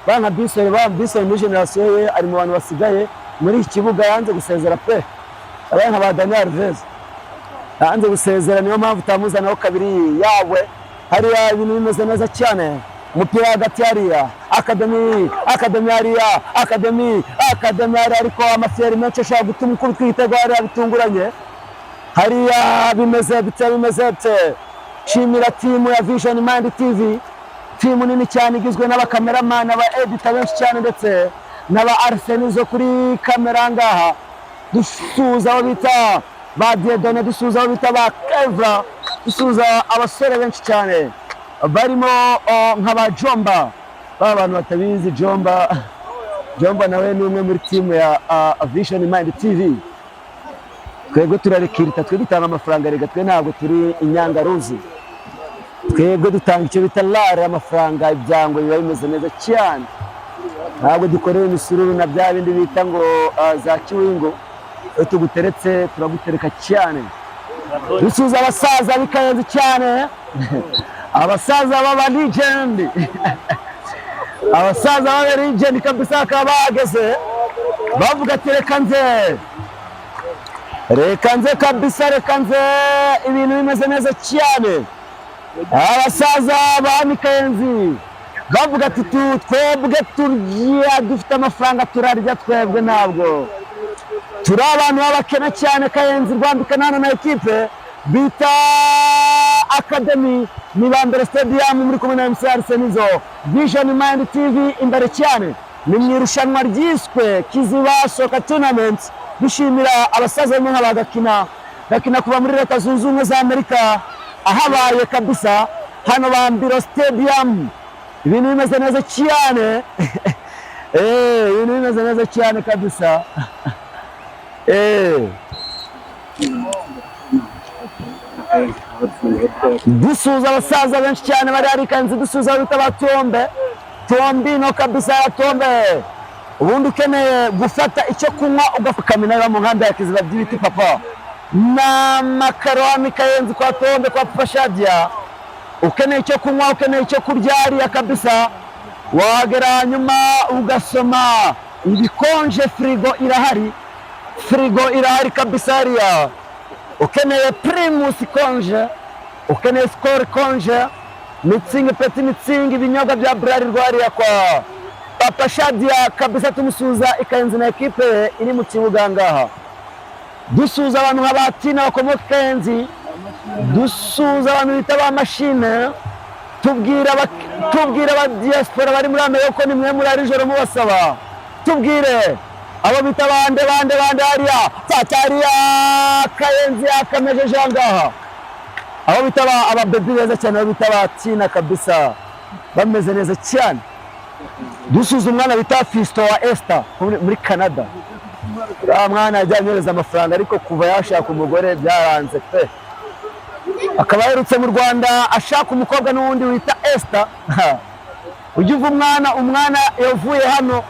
bana Bison muri generation ye ari mu bantu basigaye muri iki kibuga yanze gusezera pe abana ba Daniel Alves yanze gusezera niyo mpamvu tamuzanaho kabiri yawe hariya ibintu bimeze neza cyane umupira hagati hariya Academy hariya Academy ariko amafiyeri menshi ashaka gutuma ukubitwa igitego hariya bitunguranye hariya bimeze bite shimira timu ya Vision Mind TV timu nini cyane igizwe n'abakameramani aba editor benshi cyane ndetse n'aba Arsene zo kuri kamera ngaha dusuza abo bita ba Diedone dusuza abo bita ba Kevra dusuza abasore benshi cyane barimo nk'aba Jomba abantu batabizi Jomba nawe ni umwe muri timu ya Vision Mind TV twebwe turarekirita twe dutanga amafaranga rega twe ntabwo turi inyangaruzi twebwe dutanga icyo bita lare amafaranga ibyango biba bimeze neza cyane ntabwo dukorera imisururu na bya bindi bita ngo za kiwingo tuguteretse turagutereka cyane dusuza abasaza bikayenze cyane abasaza baba legend abasaza baba legend kabisa akaba bageze bavuga ati reka nze kabisa ibintu bimeze neza cyane abasaza ba Mikayenzi bavuga ati twebwe turya dufite amafaranga turarya twebwe ntabwo turi abantu babakena cyane Kayenzi rwambikana hano na ekipe bita Academy ni Bambere Stadium muri kumwe na MC Arsenizo Vision Mind TV imbere cyane ni mwirushanwa ryiswe Kiziba Soccer Tournament dushimira abasaza bamwe nk'abagakina kuva muri Leta Zunze Ubumwe za Amerika ahabaye kabisa hano Bambere Stadium ibintu bimeze neza cyane ibintu bimeze neza cyane kabisa dusuza abasaza benshi cyane bari hari Kayenzi dusuza bita Tombi no kabisa Tombe ubundi ukeneye gufata icyo kunywa ugafukamina mu nkambi ya Kiziba by'ibiti papa na makaroni Kayenzi kwa Tombe kwa Papa Shadia ukeneye icyo kunywa ukeneye icyo kurya hariya kabisa wagera nyuma ugasoma ibikonje frigo irahari kabisa hariya ukeneye Primus konje ukeneye Skol konje Petit ibinyobwa bya Bralirwa hariya kwa Papa Shadia kabisa tumusuza Kayenzi na ekipe iri mu kibuga ngaha dusuza abantu nk'abatina bakomoka Kayenzi dusuza abantu bita ba machine tubwira aba diaspora bari muri Amerika ko nimwe muri ari joro mubasaba tubwire abo bita bande hariya Tataria Kayenzi akamejeje ngaha abo bita aba baby beza cyane abo bita batina kabisa bameze neza cyane dusuza umwana bita Fisto wa Esther muri Canada mwana yajyanyohereza amafaranga ariko kuva yashaka umugore byaranze pe akaba yerutse mu Rwanda ashaka umukobwa n'undi wita Esther ujye uva umwana yavuye hano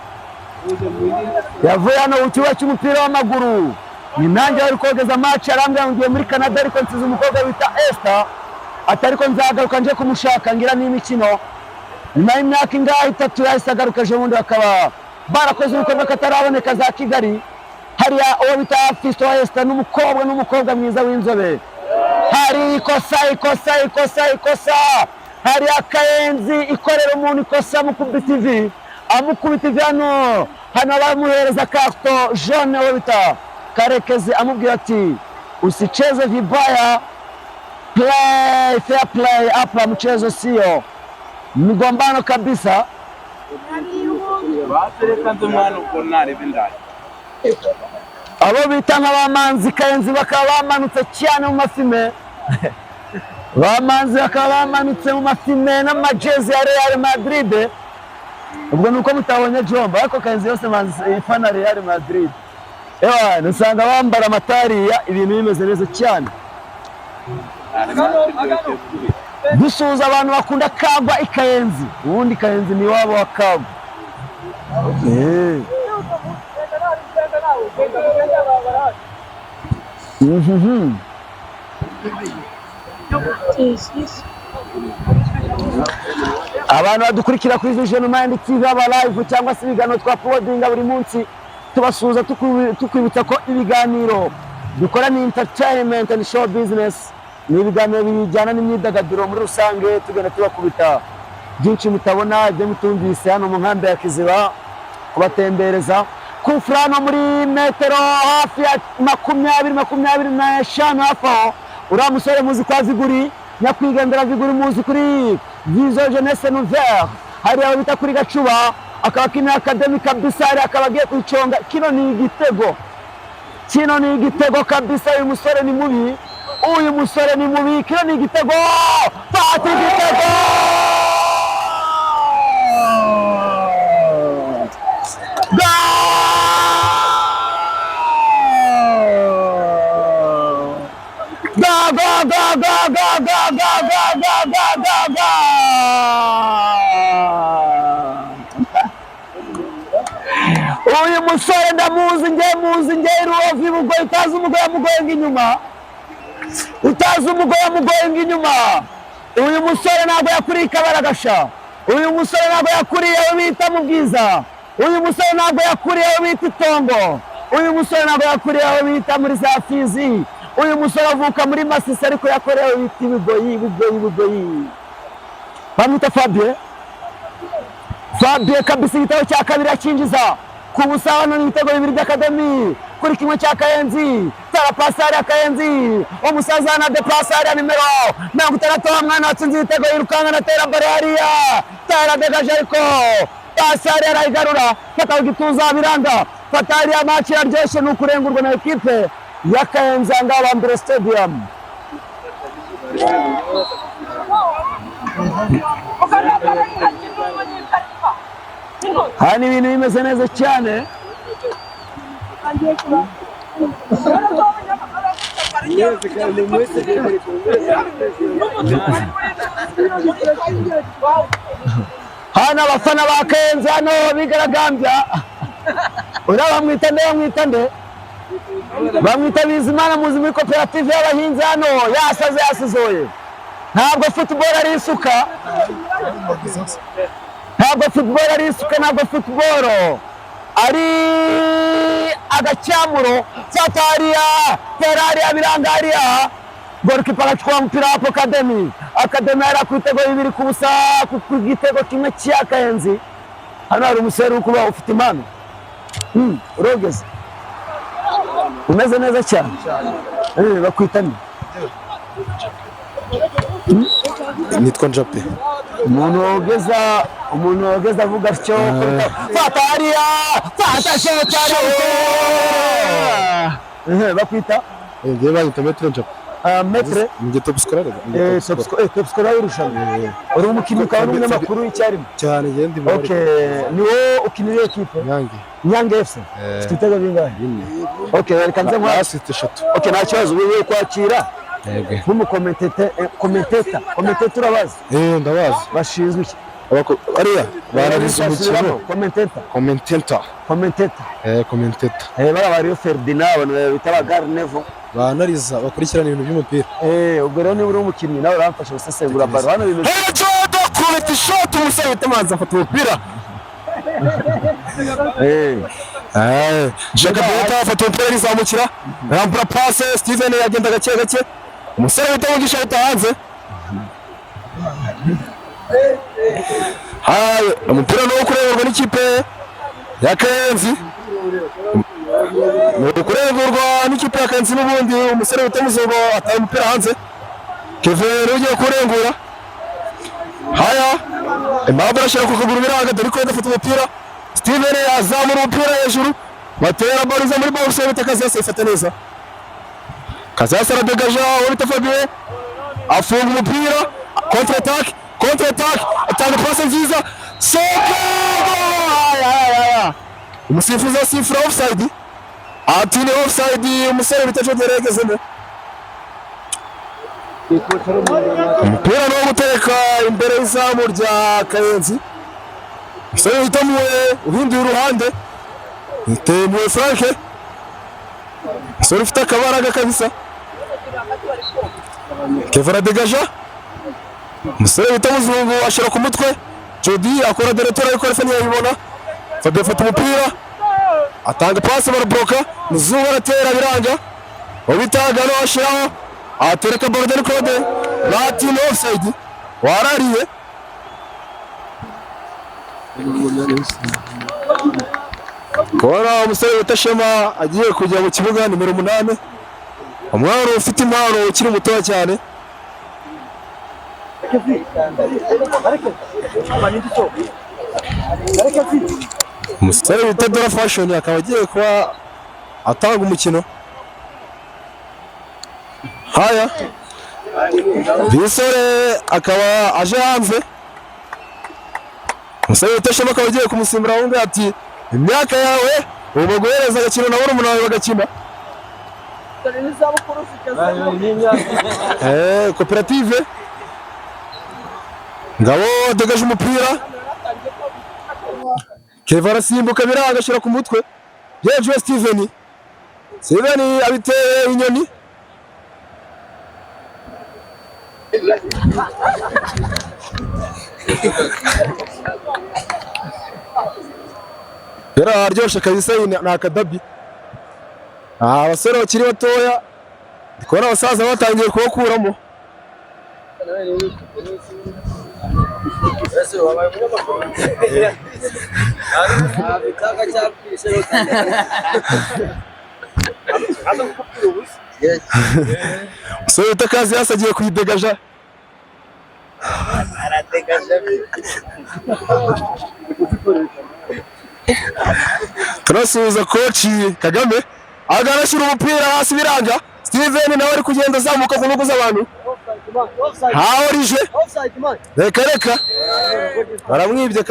mu kibuga cy'umupira w'amaguru ni nanjye ari kogeza match arambwira ngiye muri Canada ariko nsize umukobwa wita Esther atariko nzagaruka nje kumushaka ngira n'imikino nyuma y'imyaka ingahe 3 yahise agaruka ejo bundi bakaba barakoze urukorwa kataraboneka za Kigali hariya uwo bita Fisto wa Esther n'umukobwa mwiza w'inzobe hari ikosa hariya Kayenzi ikorera umuntu ikosa amukubita TV hano bamuhereza karto jaune uwo bita Karekezi amubwira ati usicheze vibaya fair play hapa, mchezo sio mgombano kabisa. Abo bita nk'abamanzi Kayenzi bakaba bamanutse cyane mu mafime bamanzi bakaba bamanutse mu mafime n'amajezi ya Real Madrid. Ubwo nuko mutabonye Jomba ariko Kayenzi yose manzi ifana Real Madrid. Ewa nusanga bambara amatariya ibintu bimeze neza cyane. Dusuhuza abantu bakunda Kagwa ikayenzi, ubundi Kayenzi ni wabo wa Kagwa. Abantu badukurikira kuri Vision Mind TV aba live cyangwa se ibiganiro twa uploadinga buri munsi, tubasuhuza tukwibutsa ko ibiganiro dukora ni entertainment and show business, ni ibiganiro bijyana n'imyidagaduro muri rusange, tugenda tubakubita byinshi mutabona ibyo mutumvise hano mu nkambi ya Kiziba, kubatembereza ku frano muri metero hafi ya 20-25 hafi aho. Uriya musore muzi kwa Viguri, nyakwigendera Viguri muzi kuri Vision Jeunesse Nouvelle, hari abo bita kuri Gacuba, akaba kina academy kabisa, akaba agiye kuyiconga. Kino ni igitego kabisa. Uyu musore ni mubi, kino ni igitego, pati igitego, uyu musore ndamuzi nge Rubavu Bugoyi, utazi umugoyi yamugoye inyuma. Uyu musore ntabwo yakuriye Kabaragasha, uyu musore ntabwo yakuriye aho bita mu Bwiza, uyu musore ntabwo yakuriye aho bita Itongo, uyu musore ntabwo yakuriye aho bita muri za Fizi, uyu musore avuka muri Masisi ariko yakorewe aho bita Bugoyi. Bamwita Fabien kabisa. Igitego cya kabiri akinjiza ku busabano n'ibitego bibiri by'Academy kuri kimwe cya Kayenzi. Tara pasari ya Kayenzi, umusaza na de pasari ya nimero 60 mwana watsinze ibitego yirukanga na tera barariya. Tara degaje ariko pasari arayigarura, fata gituza biranga. Fatari ya match yaryoshye n'ukurengurwa na equipe ya Kayenzi ngaba Mbere Stadium. Hani ibintu bimeze neza cyane. Hano abafana ba Kayenzi hano bigaragambya. Bamwita Bizimana muzi muri koperative y'abahinzi hano, yasizoye. Ntabwo football ari isuka, ntabwo football ari agacyamuro. Satariya Ferrari birangariya, goalkeeper atwara umupira wa Academy yari kwitego 2-0 ku gitego kimwe cya Kayenzi. Hano hari umusore ukuba ufite impano, urogeze umeze neza cyane. Bakwitani nitwa Njape. umuntu wogeza avuga atyo. Fatariya bakwita ngiye banyita Metre Njape. Metre ngiye top scorer w'irushanwa. uri umukinnyi ukaba n'umunyamakuru w'icyarimo cyane ngende ni wowe ukinira equipe Nyange FC. Ufite ibitego bingahe? Reka nze nkwa assist 3. nta kibazo. Wewe kwakira nk'umukomenteta urabazi? Ndabazi. Bashinzwe iki? Ariya barariza umukino. Commentator. Bara bariyo Ferdinand, abantu bita ba Garnevo, banariza bakurikirana ibintu by'umupira. Ubwo rero niba uri umukinnyi nawe uramfasha gusesengura baro hano bimeze. Kubita shot umusore tamaza afata umupira. Jacobeta afata umupira izamukira, rampura passe, Steven yagenda gake umusore witamugisha utahanze. Umupira no kurengurwa n'ikipe ya Kayenzi, n'ubundi umusore witamuzogo ataye umupira hanze. Kevin ugiye kurengura. Haya Aimable arashaka kukagura biranga dore ko yafata umupira. Steven yazamura umupira hejuru batera bariza muri box y'Akazi ifata neza. Kazi aradegaje Wita Fabien afunga umupira contre attaque atanga passe nziza Soko umusifuzi asifura offside ati ni offside umusore bitaje deregezemo umupira no gutereka imbere y'izamu rya Kayenzi umusore witamuwe uhinduye uruhande yitemuwe Frank umusore ufite akabaraga kabisa Kevin adegaja umusore wita Muzungu ashira ku mutwe Jody akora deretora ariko refa ntiyabibona Fabien afata umupira atanga passe barabloka Muzungu aratera biranga ubitaga no ashiraho atereka border code bati no offside warariye kora umusore wita Shema agiye kujya mu kibuga nimero 8 umwaro ufite impano ukiri muto cyane umusore wita Dora Fashion akaba agiye kuba atanga umukino. Haya Bisore akaba aje hanze umusore wita Shema akaba agiye kumusimbura wumve ati imyaka yawe ubu guhereza agakino na umuntu wawe bagakina koperative Ngabo adegaje umupira Kevin arasimbuka biranga agashyira ku mutwe yeje Steven abiteye inyoni Yara aryoshye kabisa na akadabi abasore bakiri batoya ndikora abasaza batangiye kubakuramo so utakazi yasagiye kuyidegaja turasubiza coach Kagame agarashira umupira hasi biranga Steven nawe ari kugenda azamuka ku ntugu z'abantu haorije reka aramwibye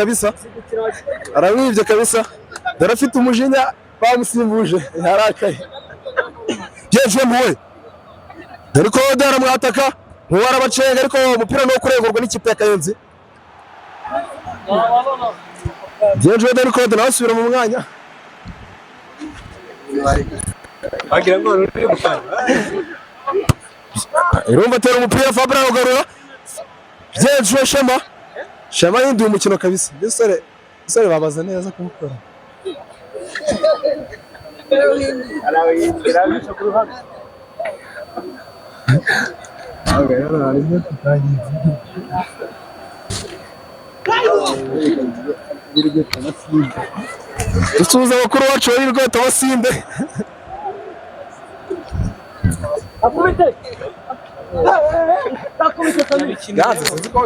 kabisa dore afite umujinya bamusimbuje yarakaye yeje mwe dore ko dara mwataka ntuwara bacenga ariko umupira no kurengurwa n'ikipe ya Kayenzi yeje dore ko dara asubira mu mwanya agira ngo ruri gufana irumva tera umupira Fabra ugarura yeje Shema yindi umukino kabisa bisore babaza neza kumukora dusubiza abakuru bacu b'irweta basinde gaze sinzi ko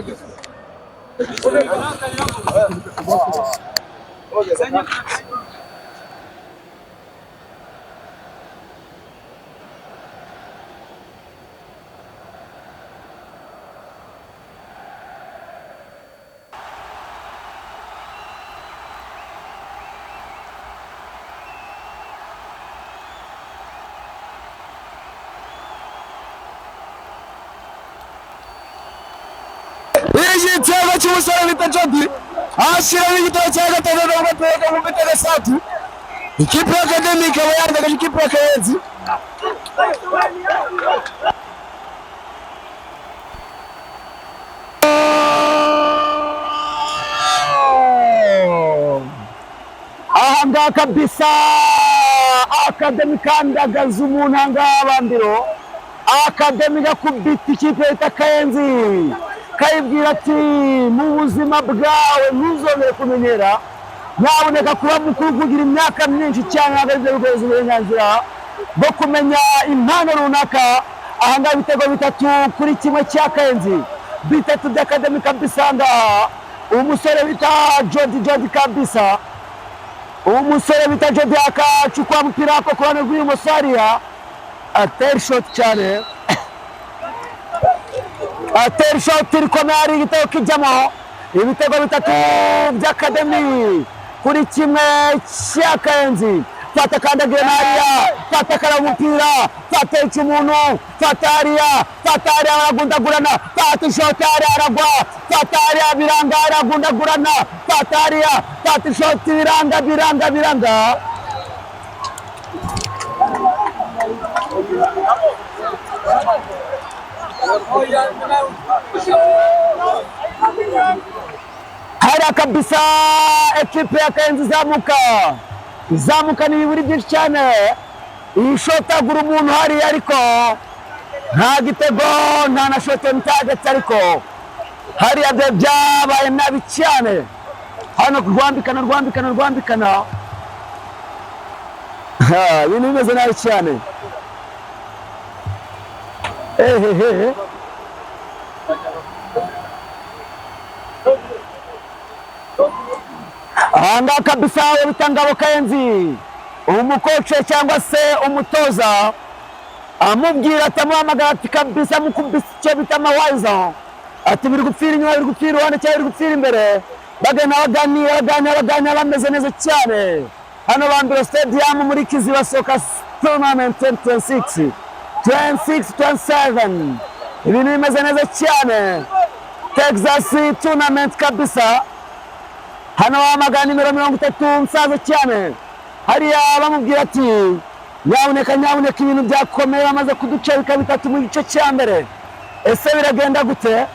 igitego cy'umusore bita Jody ashyiraho igitego cya gatatu n'ugateka mu bitego 3 ikipe ya Academy ikaba yandagaje ikipe ya Kayenzi ahanga kabisa Academy kandagaza umuntu angabandiro Academy gakubita ikipe ya Kayenzi kayibwira ati mu buzima bwawe ntuzongere kumenyera nyaboneka kuba mukuru kugira imyaka myinshi cyane agaze gukoresha uburenganzira bwo kumenya impano runaka ahangaha ibitego 3-1 cya Kayenzi, bitatu by'Academy kabisa ngaha. Umusore bita Jody kabisa, umusore bita Jody akachukua mpira wako kwa nagui Mosaria, ateri shot cyane, ateri shot irikomeye ari igitego kijyamo. Ibitego 3 by'Academy kuri 1 cya Kayenzi. Fata kandagira hariya, fata kara umupira, fata icyumuntu, fata hariya aragundagurana, fata ishoti hariya aragwa, fata hariya biranga aragundagurana, fata hariya, fata ishoti biranga. Hariya kabisa ekipe ya Kayenzi izamuka ni iburi byinshi cyane. Iyi shoti agura umuntu hariya ariko nta gitego, nta na shoti mutagetse, ariko hariya byabaye nabi cyane. Hano rwambikana ibintu bimeze nabi cyane. Ahangaha kabisa bita Ngabo Kayenzi, umukoce cyangwa se umutoza amubwira atamuhamagara ati kabisa mukubise icyo bita amawayizo, ati biri gupfira inyuma, biri gupfira iruhande cyangwa biri gupfira imbere. Baganira bameze neza cyane. Hano Bambiro Stadium muri Kiziba Soccer Tournament 26-27, ibintu bimeze neza cyane. Texas Tournament kabisa. Hano wamagana nimero 30 msaza cyane. Hariya bamubwira ati nyabuneka ibintu byakomeye, bamaze kuduca bikaba 3 mu gice cya mbere. Ese biragenda gute?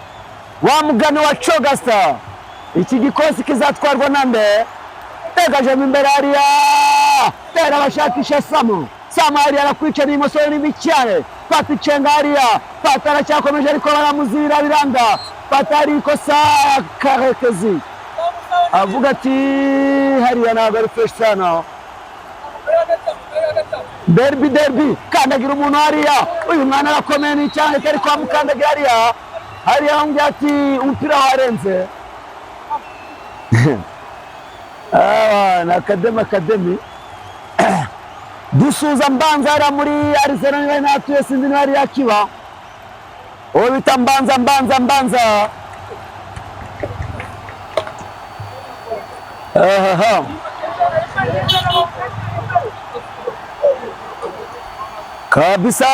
Wa mugani wa Chogasta, iki gikosi kizatwarwa nande? Tegaje imbere hariya, tera bashakisha Samu hariya arakwica n'imoso nini cyane. Fata icyenga hariya, fata aracyakomeje ariko baramuzira biranga. Fata ari ikosa Karekezi, avuga ati hariya ntabwo ari fresh sana. Derby kandagira umuntu hariya, uyu mwana arakomeye ni cyane kari kwa mukandagira hariya bamubwira ati umupira warenze. Na Academy dusuza Mbanza hariya muri Arizona, niba natuye sinzi niba hariya kiba uwo bita Mbanza. Kabisa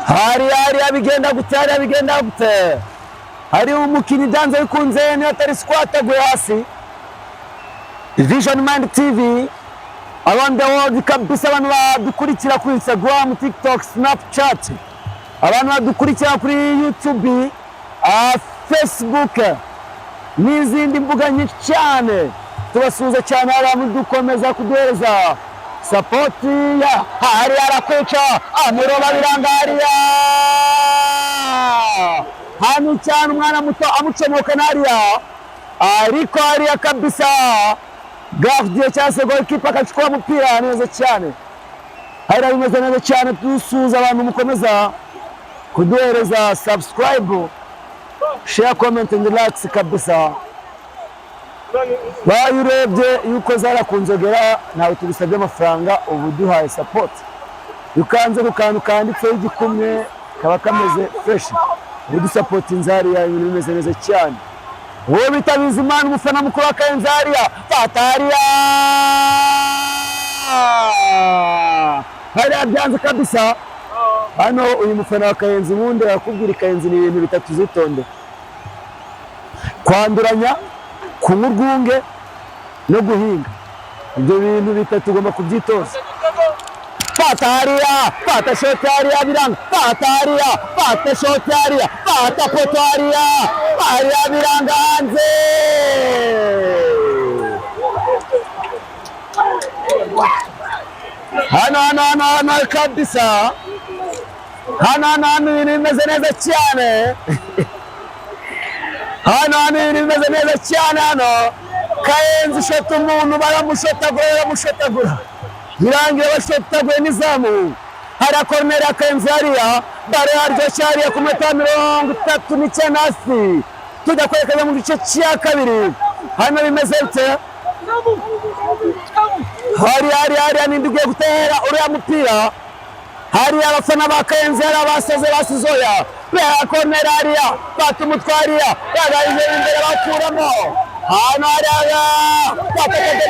hariya bigenda gute? Hari umukini danze bikunze niyo atari squat aguye hasi. Vision Mind TV around the world kabisa, abantu badukurikira kuri Instagram, TikTok, Snapchat, abantu badukurikira kuri YouTube, Facebook n'izindi mbuga nyinshi cyane. Tubasuhuza cyane, abantu dukomeza kuduhereza support ya hariya arakwica amuroba biranga hariya. Hano cyane umwana muto amucomoka hariya, ariko hariya kabisa gardien cyangwa se goalkeeper akachukua umupira neza cyane. Hariya bimeze neza cyane. Dusuhuza abantu mukomeza kuduhereza subscribe, share, comment and like kabisa. Bayurebye yuko zarakunzogera nawe tubisabye amafaranga, ubu duhaye support. Yukanze rukantu kanditseho igikumwe kaba kameze fresh, ubu dusupport inzariya, ibintu bimeze neza cyane. Wowe bitabiza Imana umufana mukuru wa Kayenzi hariya, fata hariya byanze kabisa. Hano uyu mufana wa Kayenzi ubundi akubwira Kayenzi ni ibintu bitatu zitonde: kwanduranya, kunywa urwunge no guhinga. Ibyo bintu bitatu ugomba kubyitoza. Fata hariya, fata shoti hariya biranga, fata hariya, fata shoti hariya, fata poto hariya biranga hanze. Hano kabisa, hano ibintu bimeze neza cyane. Hano ibintu bimeze neza cyane. Hano Kayenzi shota umuntu baramushotagura. birangira bashetaguye n'izamu hari corner ya Kayenzi hariya bare haryoshye hariya ku minota 39 hasi tujya kwerekeza mu gice cya kabiri hano bimeze bite hari n'indi ugiye gutera uriya mupira hari abafana ba Kayenzi hari abasaze basizoya bare corner hariya batumutwariya yagaje imbere bakuramo hano hariya Akademi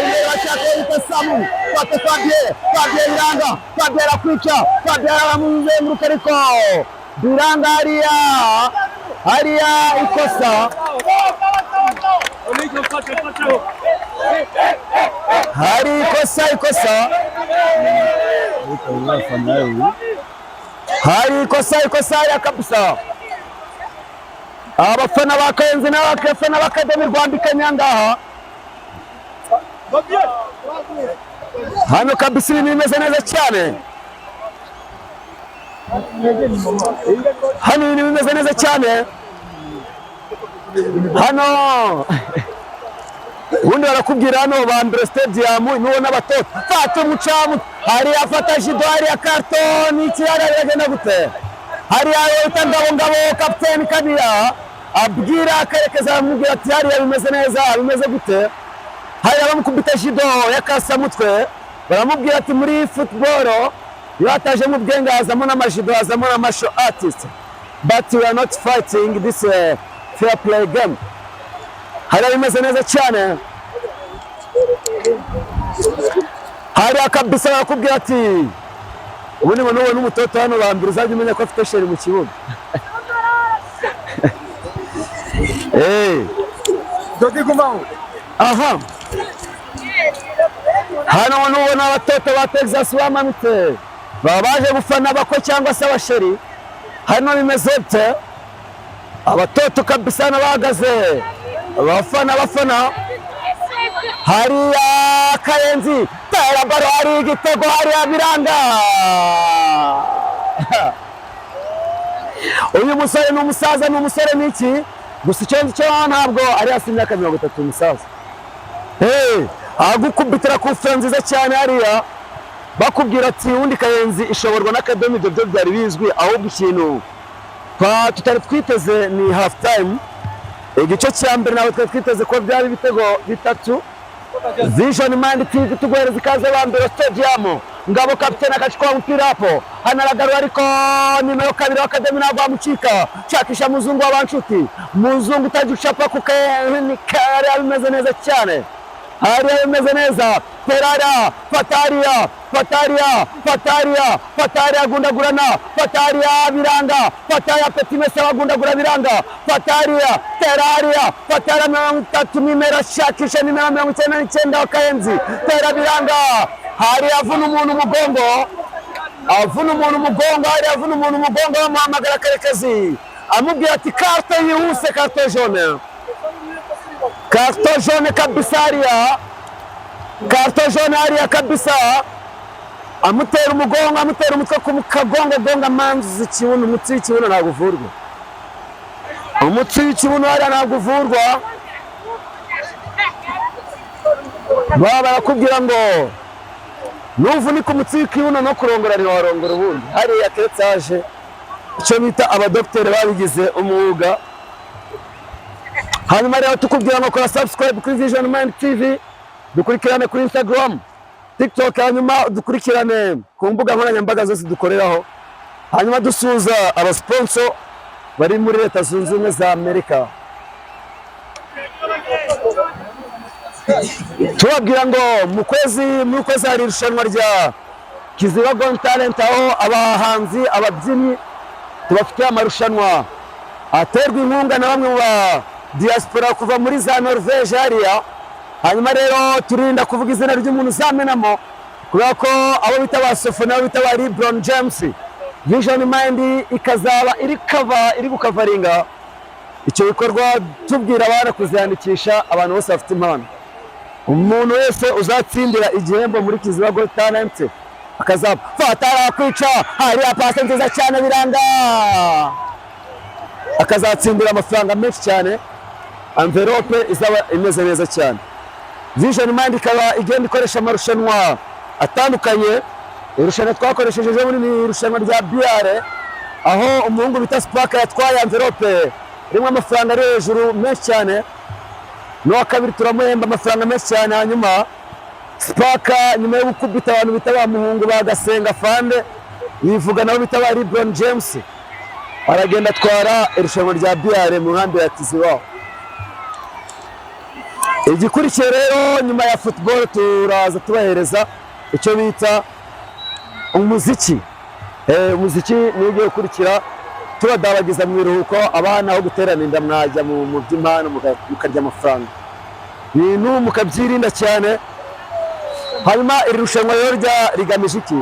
imbere bashaka itasamu Fabien Fabien arakwica Fabien aramuzenguruka ariko Biranga hariya ikosa hari ikosa hari ikosa ya kabisa abafana ba Kayenzi n'abafana b'Akademi rwambikanya ngaha hano kabisa ibintu bimeze neza cyane hano ibintu bimeze neza cyane hano ubundi barakubwira hano Bandre Stadium niwo n'abatoto fata umucamu hari afata jido hari ya karton ikirara biragenda gute hari ayo ngabo kapiteni Kabira abwira akarekeza amubwira ati hariya bimeze neza bimeze gute hari abamukubita jido yakasamutwe baramubwira ati muri football iyo hataje mu bwenge hazamo n'amajido hazamo n'amashow artist but we are not fighting this fair play game hari bimeze neza cyane hari akabisa barakubwira ati ubundi ngo n'uwo n'umutoto hano bambira uzajya umenya ko afite sheri mu kibuga aha hano n'ubona abatoto ba Texas bamanutse baba baje gufana bako cyangwa se abasheri hano bimeze bite abatoto kabisa n'abahagaze abafana hariya Kayenzi tera baro hari igitego hariya Biranga uyu musore n'umusaza n'umusore niki gusa icyo ntabwo ari hasi imyaka 30 umusaza agukubitira ku fence nziza cyane hariya bakubwira ati undi Kayenzi ishoborwa n'Akademi ibyo byari bizwi ahubwo ikintu tutari twiteze ni half time igice cya mbere nawe twiteze ko byari ibitego bitatu Vision Mind TV tuguhereza ikaze Bandre Stadium ngabo kapiteni akachukua mpira hapo anaragarura ariko nimero 2 Akademi nagwa amucika shakisha muzungu w'abanshuti muzungu utajushapa ku Kayenzi kare bimeze neza cyane hari bimeze neza Ferrara Fataria gundagurana Fataria Biranga Fataria Petimesa bagundagura Biranga Fataria Terraria Fataria 3 nimero shakisha nimero 99 wa Kayenzi Tera Biranga hari avuna umuntu umugongo bamuhamagara Karekezi amubwira ati carte yihuse carte jaune kabisa carte jaune hariya kabisa amutera umutwe ku kagongo manzi ikibuno umutsi w'ikibuno ntabwo uvurwa umutsi w'ikibuno hariya ntabwo uvurwa baba barakubwira ngo nuvunika umutsi w'ikibuno no kurongora ntiwarongora ubundi hariya keretse haje icyo bita abadokiteri babigize umwuga hanyuma rero tukubwira ngo kora subscribe kuri Vision Mind TV dukurikirane kuri Instagram TikTok hanyuma dukurikirane ku mbuga nkoranyambaga zose dukoreraho hanyuma dusuza abasponsor bari muri Leta Zunze Ubumwe za Amerika tubabwira ngo mu kwezi hari irushanwa rya Kiziba Got Talent aho abahanzi ababyinnyi tubafitiye amarushanwa aterwa inkunga na bamwe ba diaspora kuva muri za Norvege hariya hanyuma rero turinda kuvuga izina ry'umuntu uzamenamo kubera ko abo bita ba Sofona abo bita ba LeBron James Vision Mind ikazaba iri gukavaringa icyo bikorwa tubwira abana kuziyandikisha abantu bose bafite impano umuntu wese uzatsindira igihembo muri Kiziba Got Talent akazafata kwica hariya pasi nziza cyane Biranga akazatsindira amafaranga menshi cyane envelope izaba imeze neza cyane Vision Mind ikaba igenda ikoresha amarushanwa atandukanye. Irushanwa twakoresheje ejo muri irushanwa rya biare, aho umuhungu bita Spark yatwaye envelope rimwe amafaranga ari hejuru menshi cyane, n'uwa kabiri turamuhemba amafaranga menshi cyane. Hanyuma Spark nyuma yo gukubita abantu bita ba muhungu bagasenga fande yivuga nabo bita ba LeBron James, aragenda atwara irushanwa rya biare mu nkambi ya Kiziba. Igikurikiye rero nyuma ya football turaza tubahereza icyo bita umuziki. Umuziki niyo ugiye gukurikira, tubadabagiza mu biruhuko, abana aho guterana inda mwajya mu by'impano mukarya amafaranga, ibintu mukabyirinda cyane. Hanyuma iri rushanwa rero rigamije iki?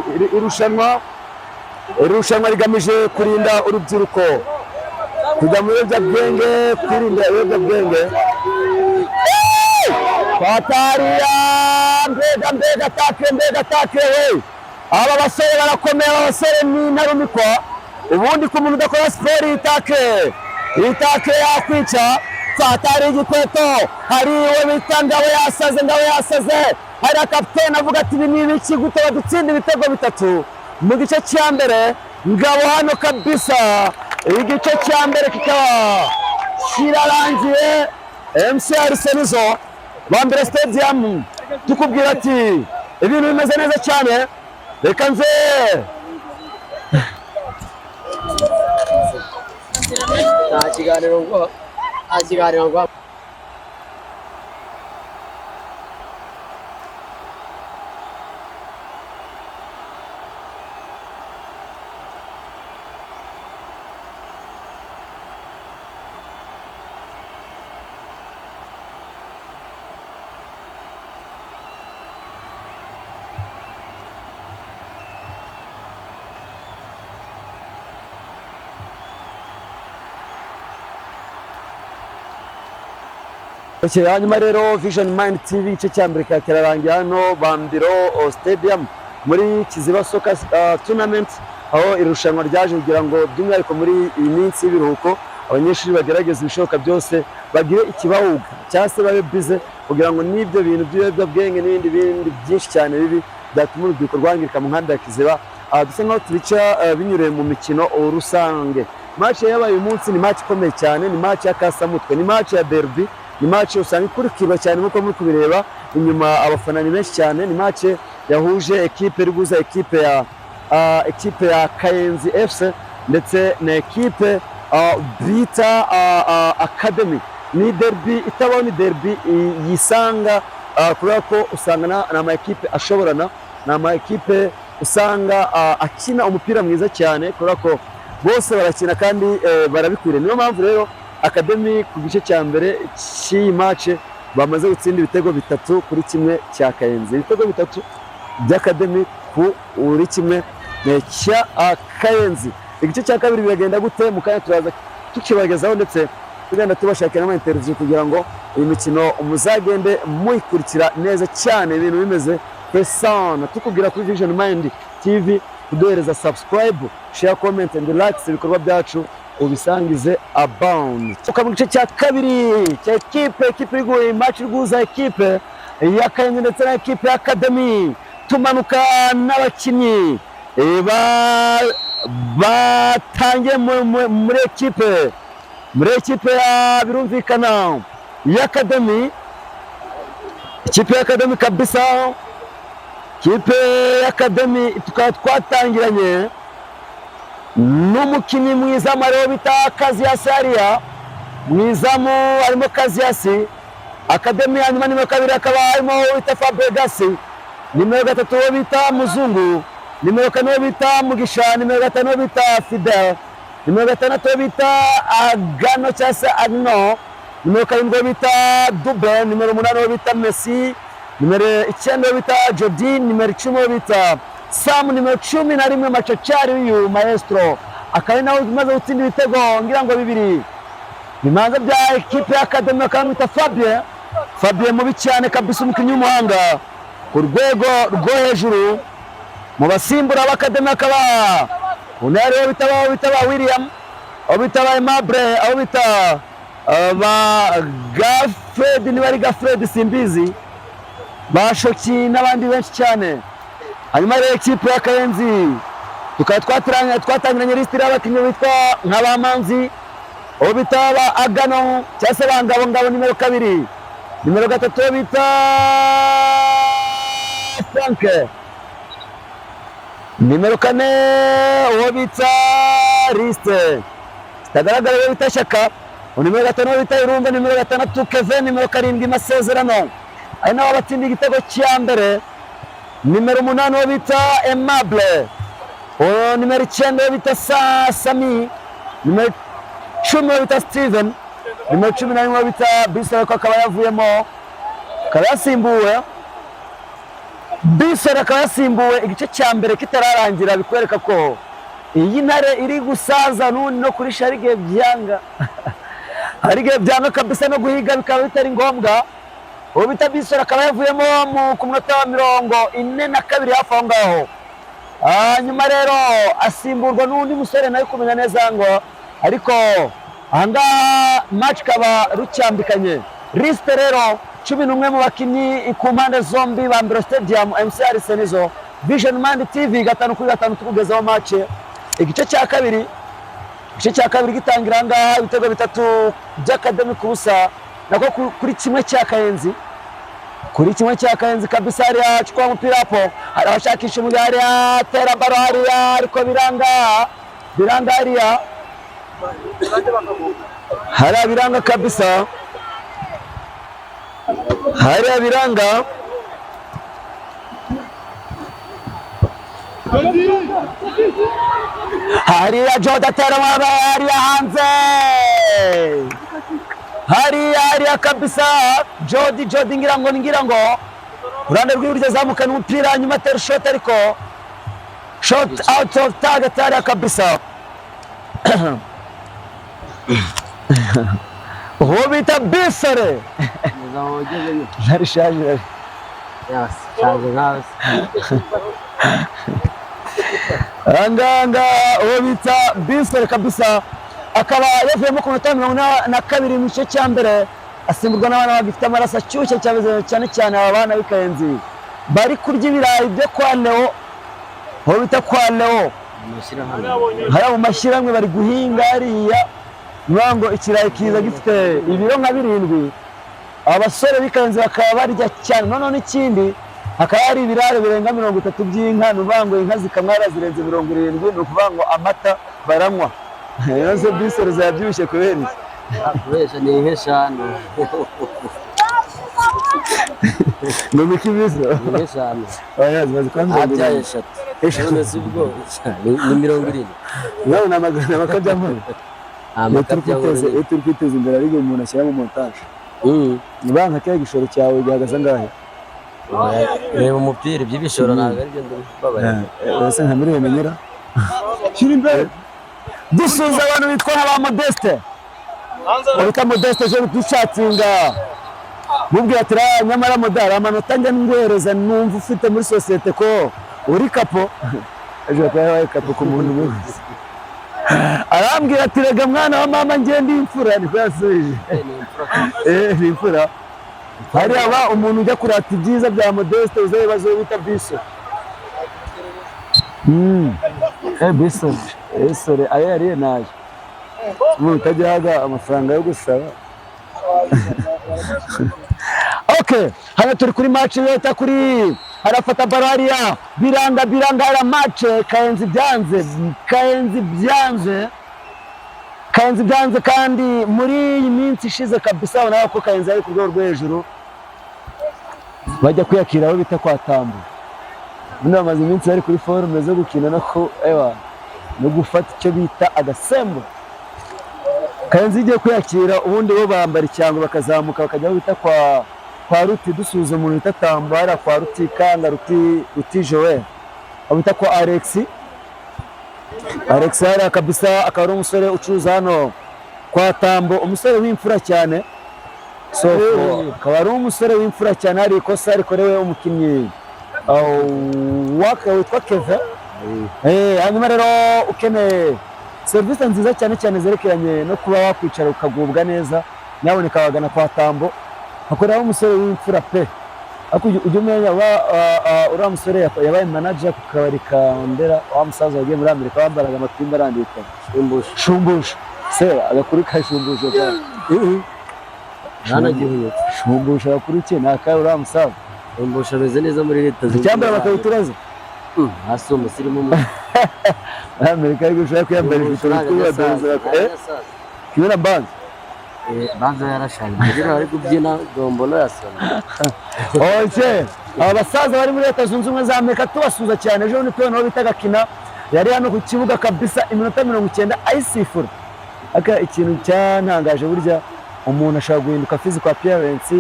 Irushanwa rigamije kurinda urubyiruko kujya mu biyobyabwenge, kwirinda ibiyobyabwenge. Patariya mbega take we, aba basore barakomeye, abasore ni ntarumikwa. Ubundi ku muntu udakora siporo itake yakwica. Fatari igikweto, hari uwo bita Ngabo yasaze, hari kapiteni avuga ati ibi ni ibiki gute badutsinda ibitego 3 mu gice cya mbere. Ngabo hano kabisa, igice cya mbere kikaba kirarangiye. MCR Senizo Bambere Stadium tukubwira ati ibintu bimeze neza cyane. Reka nze kiganiro ngo hanyuma rero Vision Mind TV igice cya mbere kirarangiye hano Bambiro Stadium muri Kiziba Soccer Tournament, aho irushanwa ryaje kugira ngo by'umwihariko muri iyi minsi y'ibiruhuko abanyeshuri bagerageza ibishoboka byose bagire ikibahuga cyangwa se babe bize kugira ngo n'ibyo bintu by'ibiyobyabwenge n'ibindi byinshi cyane bibi byatuma urubyiruko rwangirika mu nkambi ya Kiziba. Dusa nkaho tubica binyuriye mu mikino rusange. Match yabaye uyu munsi ni match ikomeye cyane, ni match ya kasamutwe, ni match ya derby, ni match usanga ikurikirwa cyane nkuko muri kubireba inyuma, abafana ni benshi cyane. Ni match yahuje equipe riguza equipe ya Kayenzi FC ndetse na equipe bita Academy. Ni derby itabaho, ni derby yisanga kubera ko usanga na ama equipe ashoborana, na ama equipe usanga akina umupira mwiza cyane kubera ko bose barakina kandi barabikwiriye. Niyo mpamvu rero Academy ku gice cya mbere cy'iyi match bamaze gutsinda ibitego 3-1 cya Kayenzi. Ibitego 3 by'Academy kuri 1 cya Kayenzi. Igice cya kabiri biragenda gute mu kanya turaza tukibagezaho, ndetse tugenda tubashakira ama interview kugira ngo iyi mikino muzagende muyikurikira neza cyane, ibintu bimeze pesana. Tukubwira kuri Vision Mind TV kuduhereza subscribe, share, comment and like ibikorwa byacu ubisangize abound. Tuka mu gice cya kabiri cya equipe iguye match riguza equipe ya Kayenzi ndetse na equipe ya Academy. Tumanuka n'abakinnyi batangiye muri equipe ya birumvikana ya Academy. Ikipe ya Academy kabisa, ikipe ya Academy tukaba twatangiranye n'umukinnyi mwiza Mario bita Kaziasi. Hariya mwizamu harimo Kaziasi. Academy hanyuma nimero 2 akaba harimo bita Fabregas, nimero 3 bita Muzungu, nimero 4 bita Mugisha, nimero 5 bita Fidel, nimero 6 bita Agano cyangwa Agno, nimero 7 bita Dube, nimero 8 bita Messi, nimero 9 bita Jody, nimero 10 bita Sam, nimero 11 Machachari uyu Maestro akaba nawe umaze gutsinda ibitego ngira ngo 2 bimanza bya equipe ya Academy. Akamwita Fabien mubi cyane kabisa, umukinnyi w'umuhanga ku rwego rwo hejuru mu basimbura b'Academy. Akaba unari bitaba William, aho bitaba Aimable, aho bita Gafred, ni bari Gafred simbizi, Bashoki n'abandi benshi cyane. hanyuma rero ikipe ya Kayenzi tukaba twatangiranye lisiti y'abakinnyi bitwa nk'abamanzi uwo bita ba Agano cyangwa se ba Ngabo nimero 2, nimero 3 uwo bita Frank, nimero 4 uwo bita Riste tagaragara uwo bita Shaka, nimero 5 uwo bita Irumba, nimero 6 Kevin, nimero 7 Masezerano ari nawe batsinda igitego cya mbere, nimero 8 uwo bita Aimable, nimero 9 uwo bita Sami, nimero 10 uwo bita Steven, nimero 11 uwo bita Bisara ko akaba yavuyemo akaba yasimbuwe. Bisara akaba yasimbuwe igice cya mbere kitararangira, bikwereka ko iyi ntare iri gusaza n'undi no kuri Sharige byanga harige byanga kabisa no guhiga bikaba bitari ngombwa. Uwo bita Bisara akaba yavuyemo ku munota wa 42 hafi aho ngaho. Nyuma rero asimburwa n'undi musore nawe kumenya neza ngo ariko ahangaha match kaba rucyambikanye. Liste rero 11 mu bakinnyi ku mpande zombi ba Mbero Stadium MCR Senizo Vision Man TV 5-5 tukugezaho match igice cya kabiri gitangira ngaha ibitego 3 by'Academy kubusa nako kuri kimwe cya Kayenzi, kuri kimwe cya Kayenzi kabisa. Hariya chukua mpira hapo arashakisha umugari atera baro hariya ariko biranga hariya biranga kabisa, hariya biranga hariya Jody atera hariya hanze hariya kabisa. Jody ngira ngo urande rw'iburyo zamukana umupira nyuma atera shot ariko shot out of target hariya kabisa. uwo bita Bisare narishaje anganga uwo bita Bisare kabisa akaba yavuyemo ku minota 42 mu gice cya mbere, asimburwa n'abana bagifite amaraso ashyushye cyane abana b'Ikayenzi bari kurya ibirayi byo kwa Leo, uwo bita kwa Leo hariya mu mashyirahamwe bari guhinga hariya ngo ikirayi kiza gifite ibiro nka 7. Abasore b'Ikayenzi bakaba barya cyane. None n'ikindi hakaba hari ibiraro birenga 30 by'inka, n'ubango inka zikamwara zirenze 70, ni ukuvuga ngo amata baranywa. Yose Bisoro zabyushye kubera kubesha ni inka 5 ngo miki Bisoro inka 5 oya zimaze kwambara abyaye 3 none sibwo ni 70 nawe namagana bakajyamo turi kwiteza imbere ariko umuntu ashyira mu montage. Nibanka cya gishoro cyawe gihagaze ngahe? Reba umupira by'ibishoro ntabwo ari byo ndababara. Ese nka muri menyera shira imbere dusuza abantu bitwa aba Modeste bita Modeste je ducatinga mubwira ati nyamara modara amanota njya ngwereza numva ufite muri societe ko uri kapo ejo kwaye kapo ku muntu wese arambwira ati rega mwana wa mama ngende imfura ni kwasubije ni imfura. Hari aba umuntu ujya kurata ibyiza bya Modeste uzaye bazo bita Biso Biso ayo yari naje umuntu utajyaga amafaranga yo gusaba. Okay, hano turi kuri match leta kuri harafata bararia biranga ara match Kayenzi byanze kandi muri iyi minsi ishize kabisa ubona ko Kayenzi ari ku rwego rwo hejuru bajya kwiyakira aho bita kwa Tambo. Bino bamaze iminsi bari kuri forum zo gukina nako no gufata icyo bita agasembo. Kayenzi igiye kwiyakira ubundi bo bambara icyango bakazamuka bakajya bita kwa Ruti dusuza umuntu bita Tambo ara kwa Ruti kanga Ruti Joel abita kwa Alex ara kabisa akaba umusore ucuruza hano kwa Tambo, umusore w'imfura cyane. So akaba ari umusore w'imfura cyane, ari ikosa rikorewe umukinnyi witwa Kevin. Hanyuma rero ukeneye serivisi nziza cyane zerekeranye no kuba wakwicara ukagubwa neza nyaboneka wagana kwa Tambo. Akorera umusore w'imfura pe ariko ujya umenya uriya musore yabaye manager ku kabari ka Ndera, wa musaza wagiye muri Amerika wambaraga amapingu arandika Shumbusho se agakuru ka Shumbusho nanagihuye Shumbusho agakuru ke naka uriya musaza Shumbusho ameze neza muri leta cyambara amakabutura ze hasi umusirimu muri Amerika ariko ushaka kwiyambara ibitoro tw'abadoza kibera banze banza yarashanye kugira ari kubyina dombolo yasana oke abasaza bari muri leta zunze ubumwe za Amerika tubasuza cyane ejo ni tubona bita Gakina yari hano ku kibuga kabisa iminota 90 ayisifura aka ikintu cyantangaje burya umuntu ashaka guhinduka physical appearance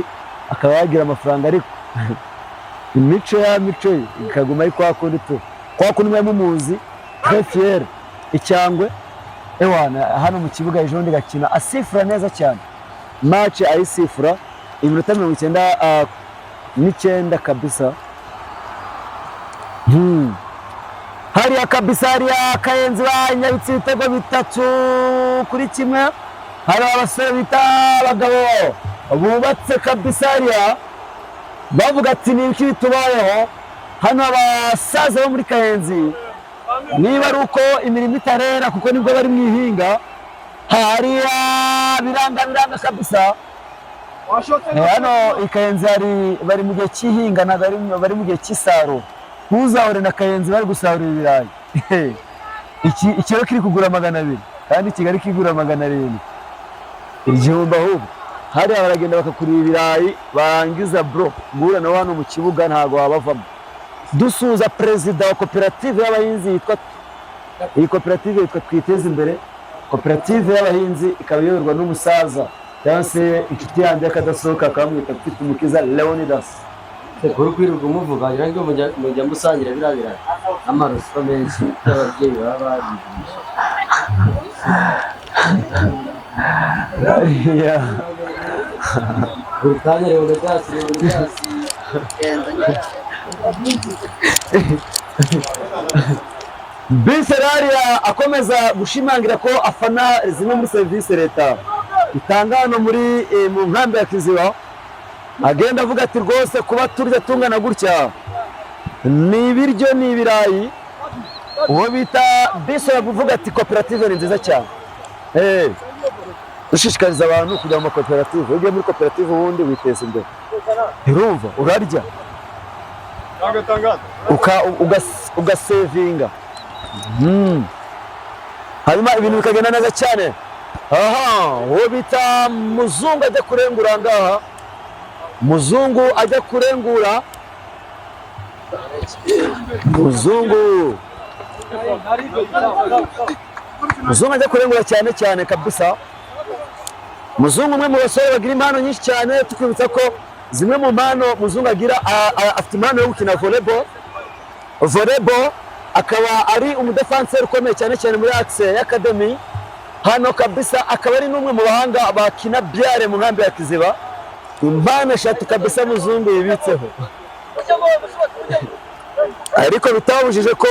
akaba yagira amafaranga ariko imico ikaguma ari kwa kundi tu kwa kundi mwe mumuzi Fier icyangwe ewana hano mu kibuga ejo ndi Gakina asifura neza cyane match ayisifura iminota 99 kabisa hariya kabisa hariya Kayenzi banyabitse ibitego 3-1 hari abasore bita abagabo bubatse kabisa hariya bavuga ati ni iki bitubayeho hano abasaza bo muri Kayenzi niba ari uko imirimo itarera kuko nibwo bari mu ihinga hariya biranga kabisa hano Kayenzi bari mu gihe cy'ihinga bari mu gihe cy'isaro ntuzahore na Kayenzi bari gusarura ibirayi ikiro kiri kugura 200 kandi Kigali kigura 700 igihumbi ahubwo hariya baragenda bakakurira ibirayi barangiza bro ngura na hano mu kibuga ntago wabavamo dusuza perezida wa koperative y'abahinzi yitwa iyi koperative yitwa Twiteze Imbere koperative y'abahinzi ikaba iyoborwa n'umusaza cyangwa se inshuti yanjye akadasohoka akamwita Mfite Umukiza Leonidas kuri kwirirwa umuvuga ngira ngo mujya musangira birabira amaruso menshi y'ababyeyi baba yeah Gutangire ubudasi Biseraria akomeza gushimangira ko afana zimwe muri serivisi leta itanga hano muri mu nkambi ya Kiziba agenda avuga ati rwose kuba turya tungana gutya ni ibiryo ni ibirayi uwo bita Bisera kuvuga ati koperative ni nziza cyane dushishikariza abantu kujya mu koperative ugiye muri koperative ubundi witeza imbere urumva urarya ugasevinga hanyuma ibintu bikagenda neza cyane uwo bita Muzungu ajya kurengura ngaha Muzungu ajya kurengura Muzungu ajya kurengura cyane kabisa Muzungu umwe mu basore bagira impano nyinshi cyane tukwibutsa ko zimwe mu mpano Muzungu agira afite impano yo gukina volleyball akaba ari umudefanseri ukomeye cyane muri Axe Academy hano kabisa akaba ari n'umwe mu bahanga bakina byare mu nkambi ya Kiziba impano 3 kabisa Muzungu yibitseho ariko bitabujije ko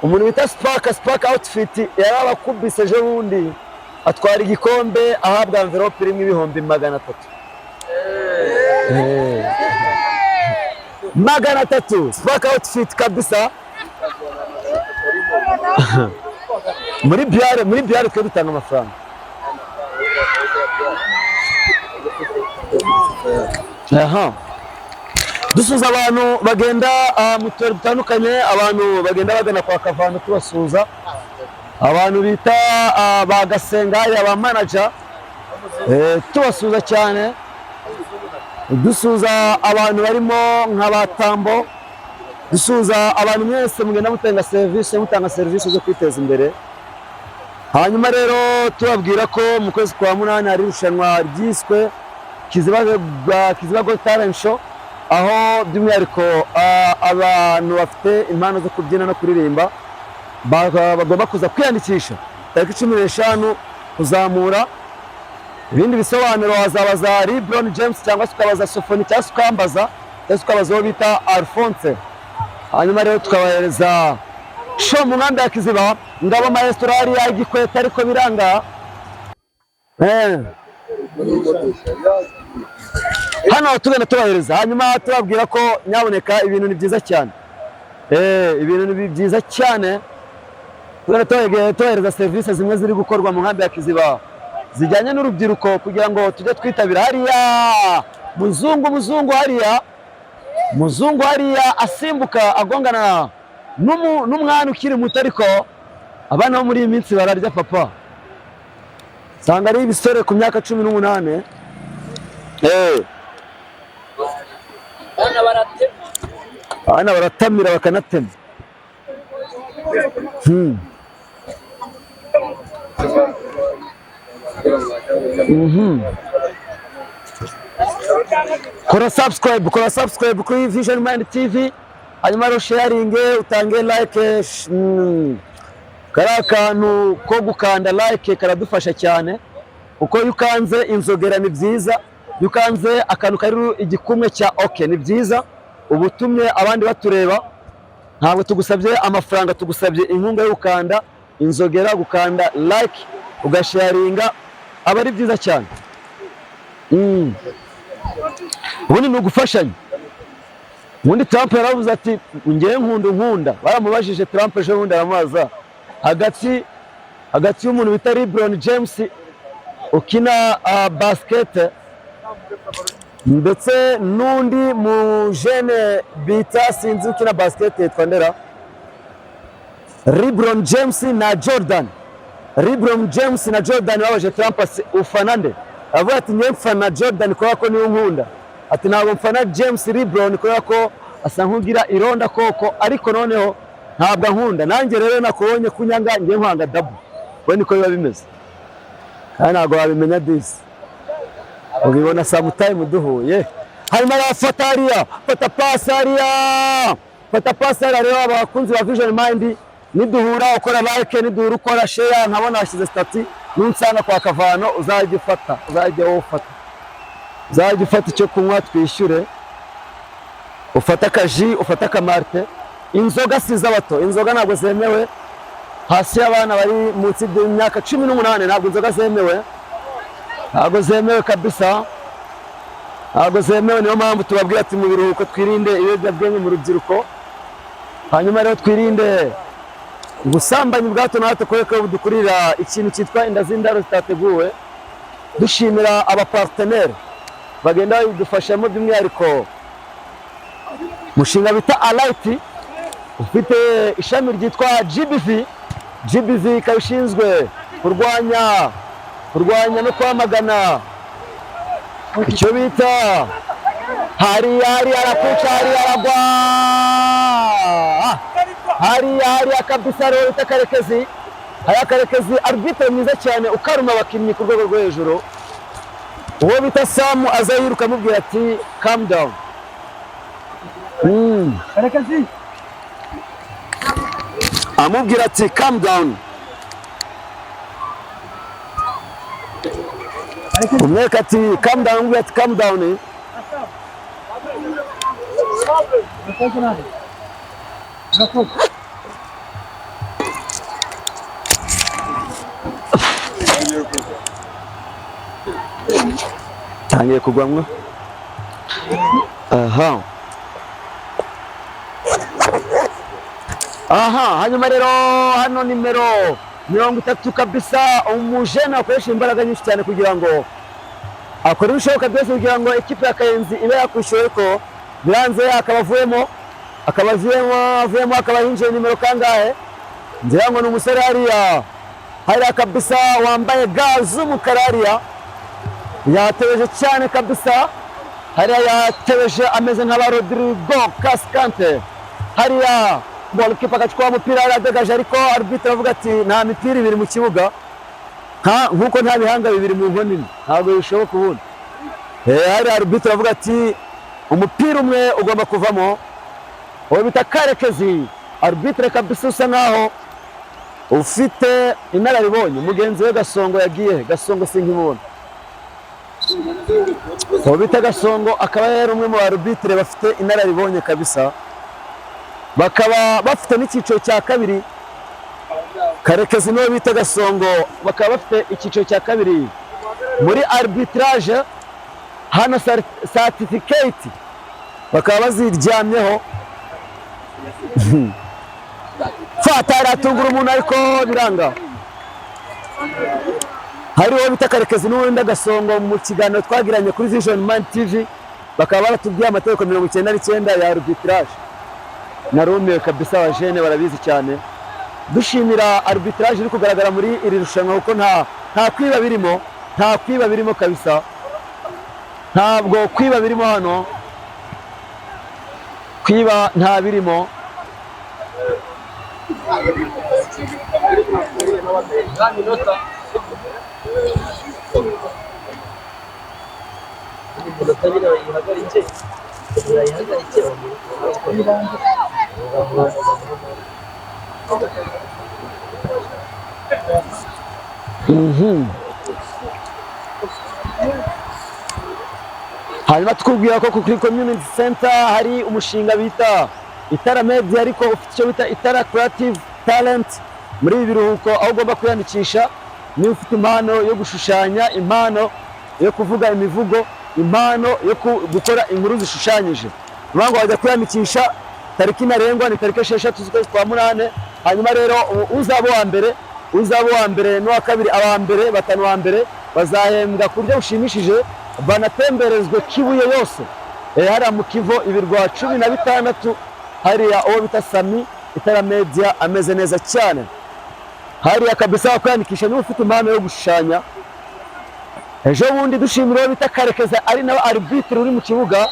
umuntu bita Spark outfit yarabakubise ejo bundi atwara igikombe ahabwa envelope irimo ibihumbi 300 300 Spark outfit kabisa muri byare twe dutanga amafaranga dusuza abantu bagenda mu turere dutandukanye abantu bagenda bagana kwa Kavano tubasuza abantu bita bagasenga aba manager tubasuza cyane dusuza abantu barimo nk'abatambo dusuza abantu mwese mugenda mutanga serivisi zo kwiteza imbere hanyuma rero tubabwira ko mu kwezi kwa 8 hari irushanwa ryiswe Kiziba Got Talent Show aho by'umwihariko abantu bafite impano zo kubyina no kuririmba bagomba kuza kwiyandikisha tariki 15 kuzamura ibindi bisobanuro wazabaza LeBron James cyangwa se ukabaza Sofoni cyangwa se ukambaza uwo bita Alphonse hanyuma rero tukabahereza show mu nkambi ya Kiziba ngabo maestro ya Gikweta ariko biranga hano tugenda tubahereza hanyuma tubabwira ko nyaboneka ibintu ni byiza cyane ibintu ni byiza cyane tugenda tubahereza serivisi zimwe ziri gukorwa mu nkambi ya Kiziba zijyanye n'urubyiruko kugira ngo tujye twitabira hariya muzungu hariya asimbuka agongana n'umwana ukiri muto ariko abana bo muri iyi minsi bararya papa sanga ari ibisore ku myaka 18 abana baratamira bakanatema kora subscribe kuri Vision Mind TV hanyuma ro sharing utange like kara kantu ko gukanda like karadufasha cyane uko yukanze inzogera ni byiza yukanze akantu kari igikumwe cya okay ni byiza ubutumye abandi batureba ntabwo tugusabye amafaranga tugusabye inkunga yo gukanda inzogera gukanda like ugasharinga aba ari byiza cyane ubundi ni ugufashanya ubundi Trump yaravuze ati ngiye nkunda baramubajije Trump ejo bundi aramubaza hagati y'umuntu bita LeBron James ukina basket ndetse n'undi mu jeune bita sinzi ukina basket yitwa ndera LeBron James na Jordan babaje Trump ufana nde avuga ati ngiye mfana Jordan kubera ko niwe nkunda ati ntabwo mfana James LeBron kubera ko asa nk'ugira ironda koko ariko noneho ntabwo nkunda nanjye rero nakubonye kunyanga ngiye nkwanga double we niko biba bimeze kandi ntabwo wabimenya disi ubibona sometime duhuye hanyuma arafata hariya fata pasi hariya rero abakunzi ba Vision Mind niduhura ukora like niduhura ukora share nkabona hashize stati nunsanga kwa Kavano uzajya ufata icyo kunywa twishyure ufata akaji ufata akamarte inzoga siza bato inzoga ntabwo zemewe hasi y'abana bari munsi y'imyaka 18 ntabwo inzoga zemewe kabisa ntabwo zemewe niyo mpamvu tubabwira ati mu biruhuko twirinde ibiyobyabwenge mu rubyiruko hanyuma rero twirinde ubusambanyi bwa hato na hato kubera ko dukurira ikintu cyitwa inda z'indaro zitateguwe dushimira abaparteneri bagenda badufashamo by'umwihariko mushinga bita Alight ufite ishami ryitwa GBV ikaba ishinzwe kurwanya no kwamagana icyo bita hariya arakuca hariya aragwa hariya kabisa rero bita Karekezi hariya Karekezi arbitre mwiza cyane ukaruma abakinnyi ku rwego rwo hejuru uwo bita Sam aza yiruka amubwira ati calm down Karekezi amubwira ati calm down umweka ati calm down amubwira ati calm down tangiye kugwamwa hanyuma rero hano nimero 30 kabisa umujene akoresha imbaraga nyinshi cyane kugira ngo akora ibishoboka byose kugira ngo ikipe ya Kayenzi ibe yakwishyuye ko biranze akabavuyemo akaba hinjiye nimero kangahe ngira ngo ni umusore hariya kabisa wambaye ga z'umukara hariya yatebeje cyane kabisa hariya yatebeje ameze nk'aba Rodrigo Cascante hariya goalkeeper agacukura umupira aradegaje ariko arbitre avuga ati nta mipira ibiri mu kibuga nkuko nta bihanga bibiri mu nkoni ntabwo bishoboka ubundi hariya arbitre avuga ati umupira umwe ugomba kuvamo uwo bita Karekezi arbitre kabisa usa nkaho ufite inararibonye mugenzi we Gasongo yagiye Gasongo sinkimubona uwo bita Gasongo akaba yari umwe mu arbitre bafite inararibonye kabisa bakaba bafite n'icyiciro cya kabiri Karekezi n'uwo bita Gasongo bakaba bafite icyiciro cya kabiri muri arbitrage hano certificate bakaba baziryamyeho. Fata aratungura umuntu ariko biranga. Hariho bita Karekezi n'uwenda Gasongo mu kiganiro twagiranye kuri Vision Man TV, bakaba baratubwiye amategeko 99 ya arbitrage. Narumiwe kabisa, wa jene barabizi cyane. Dushimira arbitrage iri kugaragara muri iri rushanwa kuko nta kwiba birimo, nta kwiba birimo kabisa. Ntabwo kwiba birimo hano, kwiba nta birimo. Hanyuma tukubwira ko kuri community center hari umushinga bita Itara Media, ariko ufite icyo bita Itara Creative Talent. Muri ibi biruhuko aho ugomba kwiyandikisha ni ufite impano yo gushushanya, impano yo kuvuga imivugo, impano yo gukora inkuru zishushanyije. Ngo wajya kwiyandikisha tariki ntarengwa ni tariki 6 z'ukwezi kwa 8. Hanyuma rero uzaba wa mbere n'uwa kabiri, aba mbere batanu wa mbere bazahembwa ku buryo bushimishije, banatemberezwe Kibuye yose. Hari mu Kivo ibirwa 16 hariya uwo bita Sami. Itara Media ameze neza cyane hariya kabisa, kwandikisha ni ufite impano yo gushushanya. Ejo bundi dushimira uwo bita Karekezi ari nawe arbitre uri mu kibuga.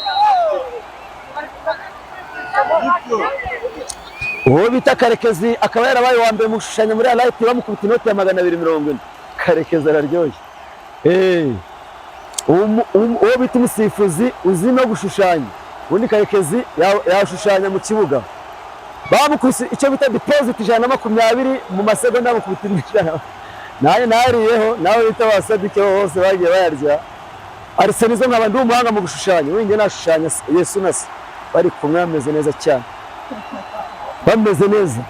Uwo bita Karekezi akaba yarabaye wa mbere mu gushushanya muri Light, bamukubita inoti ya 240. Karekezi araryoshye. Uwo bita umusifuzi uzi no gushushanya, ubundi Karekezi yashushanya mu kibuga. Bamukubise icyo bita deposit 120 mu masegonda, bamukubita ijana. Naye nariyeho, nawe bita basadike hose bagiye bayarya. Arsenizo nkaba ndi umuhanga mu gushushanya, winge nashushanya Yesu nasi bari kumwe, ameze neza cyane, bameze neza.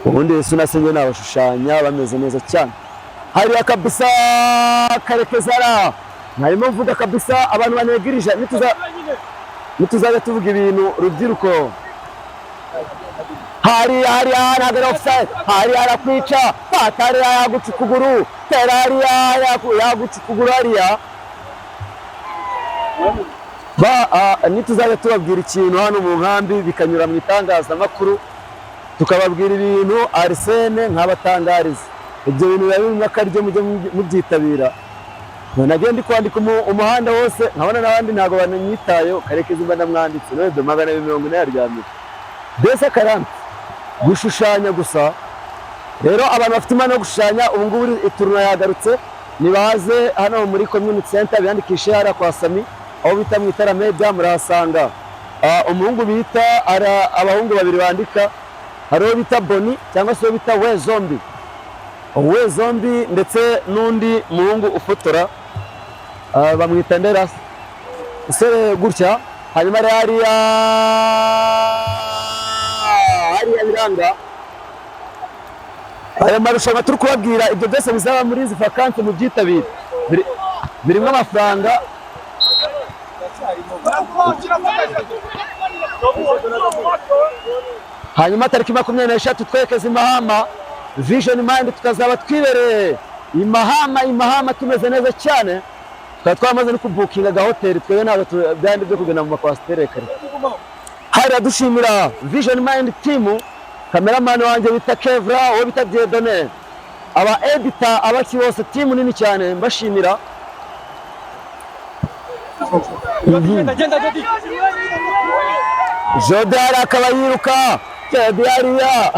Ubundi Yesu nasi nge nabashushanya bameze neza cyane hariya kabisa. Karekezi ara ntarimo mvuga kabisa, abantu banegirije nituzaga tuvuga ibintu rubyiruko. Hariya ntabwo offside, hariya arakwica, hariya yaguca ukuguru, hariya yaguca ukuguru hariya. Nituzaga tubabwira ikintu hano mu nkambi bikanyura mu itangazamakuru, tukababwira ibintu Arsene nkabatangariza. Ibyo bintu biba birimo akaryo mujye mubyitabira. Nagiye ndi kwandika umuhanda wose nkabona n'abandi ntabwo bananyitayo. Karekezi mba ndamwanditse none 240 yaryamye. Desa karante gushushanya gusa. Rero abantu bafite impano yo gushushanya, ubu ngubu ituruna yagarutse, nibaze hano muri community center biyandikishe hara kwa Sami, aho bita mu Itara Media murahasanga. Umuhungu bita abahungu babiri bandika, hariho bita Boni cyangwa se bita We Zombi ndetse n'undi muhungu ufotora bamwita Nderas usere gutya. Hanyuma hariya biranga aya marushanwa turi kubabwira. Ibyo byose bizaba muri izi vacances mu byitabire, birimo amafaranga. Hanyuma tariki 23 twekeza Mahama Vision Man, tukazaba twibereye Mahama tumeze neza cyane. Twamaze no kubukinga gahoteli, twebwe ntabwo byandi byo kugenda mu makwastere kare. Hariya dushimira Vision Man team, cameraman wanjye bita Kevra, uwo bita Diedone, aba editor, abaki bose, team nini cyane mbashimira. Jodara akaba yiruka hariya.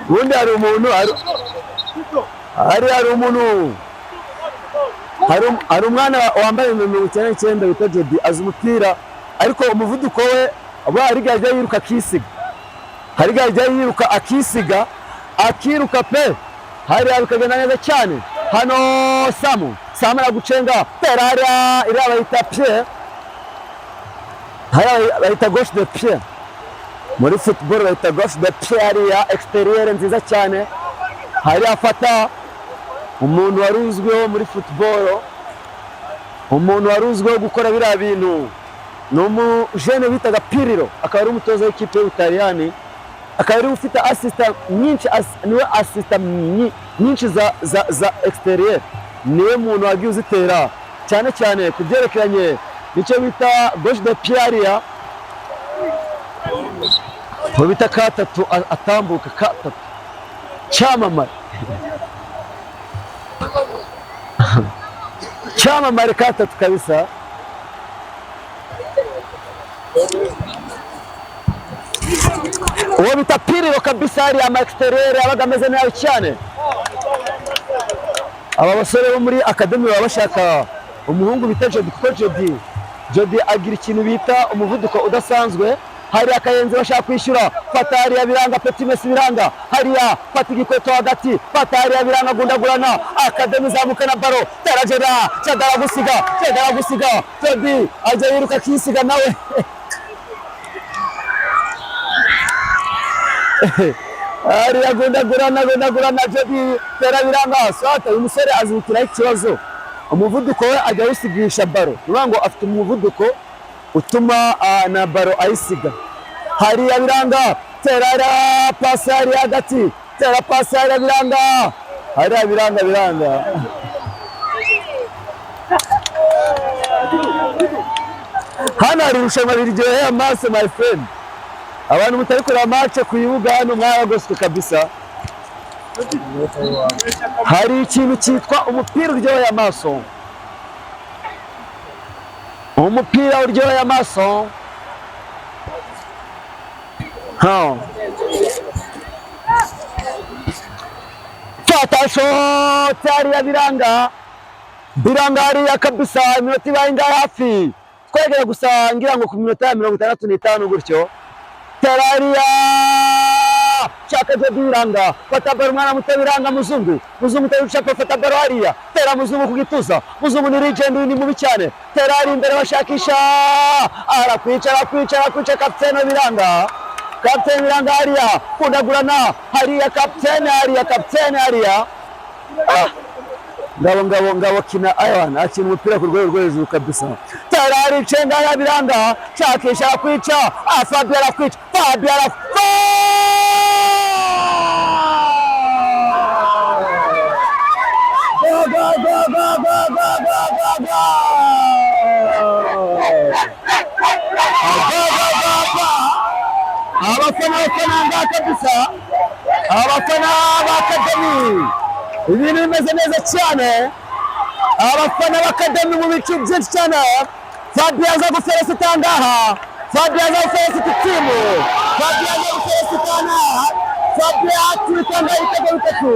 Ubundi hari umuntu hari umwana wambaye 99 wita Jody, azi umupira ariko umuvuduko we harigajya yiruka akisiga, harigajya yiruka akiruka pe, hariya bikagenda neza cyane. Hano Samu aragucenga tera hariya, iriya bayita pied, hariya bayita gauche de pied, muri football bayita gauche de pied. Hariya exterieur nziza cyane, hariya afata umuntu wari uzwiho muri football, umuntu wari uzwiho gukora biriya bintu, ni umujene bitaga Pirlo, akaba ari umutoza w'ikipe y'Ubutaliyani, akaba ari ufite assistant nyinshi, niwe assistant nyinshi za exterior, niwe muntu wagiye uzitera cyane cyane kubyerekeranye nicyo bita gauche de pied, ho bita katatu atambuka katatu cyamamare cyamamare katatu kabisa. Uwo bita Pirlo kabisa, ari ama exterior abaga ameze nabi cyane. Aba basore bo muri academy baba bashaka umuhungu bita Jody, kuko Jody agira ikintu bita umuvuduko udasanzwe. Hari akayenzi bashaka kwishyura, fata hariya biranga, Petit Messi biranga, hariya fata igikweto hagati, fata hariya biranga, gundagurana, academy zamuka na baro, tarajera cyadara gusiga, Jody ajya yiruka kisiga nawe hariya gundagurana, Jody tera biranga, sata uyu musore azibukiraho ikibazo, umuvuduko we ajya awusigisha baro, niyo ngo afite umuvuduko utuma na baro ayisiga. Hariya biranga, terara pasi hariya hagati, tera pasi hariya biranga, hariya biranga. Hano hari irushanwa riryoheye amaso my friend, abantu mutari kureba match ku bibuga hano mwagoswe kabisa. Hari ikintu cyitwa umupira uryoheye amaso, umupira uryoheye amaso. Fata shot hariya biranga hariya kabisa, iminota ibaye ngaho hafi twegera gusa ngira ngo ku minota ya 65 gutyo. Tera hariya chaka Jody biranga, fata baro mwana muto biranga, muzungu tarushaka, fata baro hariya, tera muzungu ku gituza, muzungu ni legend, ni mubi cyane, tera ari imbere bashakisha, arakwicara kapiteni biranga hariya, kundagurana hariya, kapiteni hariya. Ngabo kina aywana akina umupira ku rwego rwo hejuru kabisa. Tera ari cenga ya biranga, shakisha kwica, Fabio arakwica, abafana kabisa, abafana b'Academy ibintu bimeze neza cyane, abafana b'Academy mu bice byinshi cyane. Fabio aza gufelicita ngaha, Fabio aza gufelicita timu, Fabio aza gufelicita ngaha, Fabio atwitanga ibitego bitatu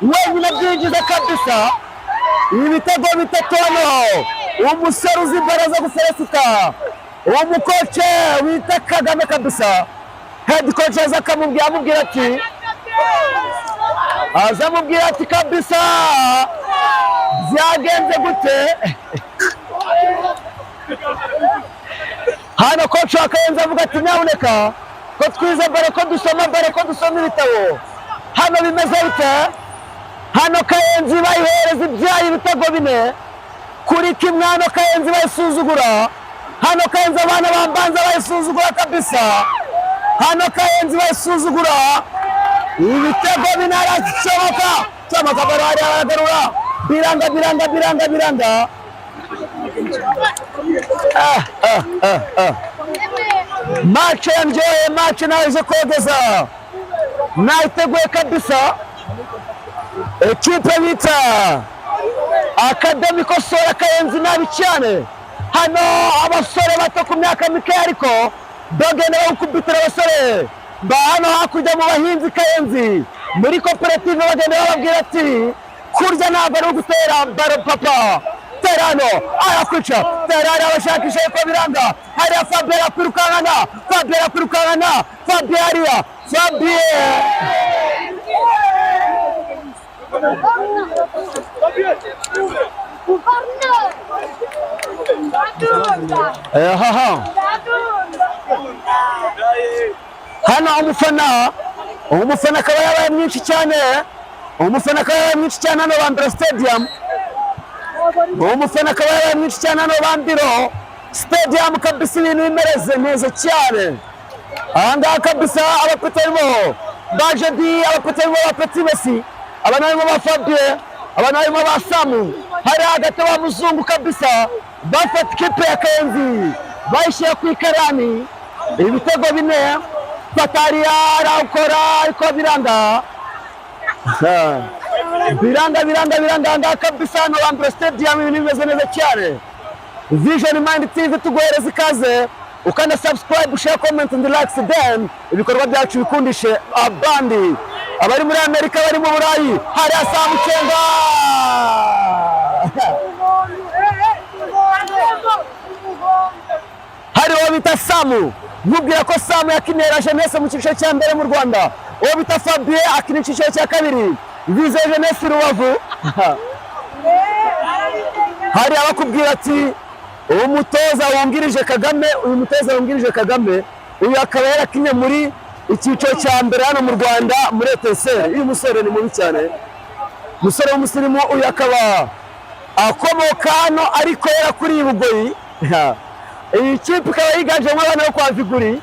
wenyine byinjiza kabisa, ibitego bitatu hano. Umusore uzi imbere aza gufelicita umukoce wita Kagame kabisa, head coach aza amubwira ati kabisa byagenze gute. Hano coach akayenza avuga ati nyaboneka ko twize bare, ko dusoma ibitabo, hano bimeze bite? Hano Kayenzi bayihereza ibyayi ibitego 4 kuri kimwe, hano Kayenzi bayisuzugura, hano Kayenzi abana bambanza bayisuzugura kabisa, hano Kayenzi bayisuzugura, ibitego 4 arashoboka barari aragarura, biranga. Match enjoy, match naje kogeza, naiteguye kabisa. Ekipe bita Academy kosora Kayenzi nabi cyane, hano abasore bato ku myaka mike ariko dogene bakubitira abasore hano hakurya mu bahinzi Kayenzi muri koperative, bagenda bababwira ati kurya ntabwo ari ugutera baro papa, terano arakwica, terano abashakisha yuko biranga, hariya Fabio arakwirukankana, Fabio hariya, Fabio hano umufana akaba yabaye mwinshi cyane, umufana akaba yari mwinshi cyane hano Bambiro Stadium, umufana akaba yari mwinshi cyane hano Bambiro Stadium kabisa, ibintu bimereze neza cyane. Ahangaha kabisa abapeti barimo ba Jody, abapeti barimo ba Petit Messi, abana barimo ba Fabien, abana barimo ba Samu, hari hagati wa muzungu kabisa bafata ikipe ya Kayenzi bayishyira ku ikarani. Ibitego bine Fatariya arakora ariko biranga biranga kabisa hano Bambiro Stadium, ibintu bimeze neza cyane. Vision Mind TV tuguhereza ikaze, ukanda subscribe, share, comment and like, then ibikorwa byacu bikundishe abandi, abari muri Amerika, bari mu Burayi, hari Samu Cenga hari uwo bita Samu, mubwira ko Samu yakinira Jeunesse mu cyiciro cya mbere mu Rwanda, uwo bita Fabien akina icyiciro cya kabiri Vize Jeunesse Rubavu. Hari abakubwira ati umutoza wungirije Kagame, uyu mutoza wungirije Kagame, uyu akaba yarakinye muri icyiciro cya mbere hano mu Rwanda muri ETSR. Uyu musore ni mubi cyane, musore w'umusirimu, uyu akaba akomoka hano ariko yarakuriye Bugoyi. Iyi kipe ikaba yiganjemo abana bo kwa Viguri,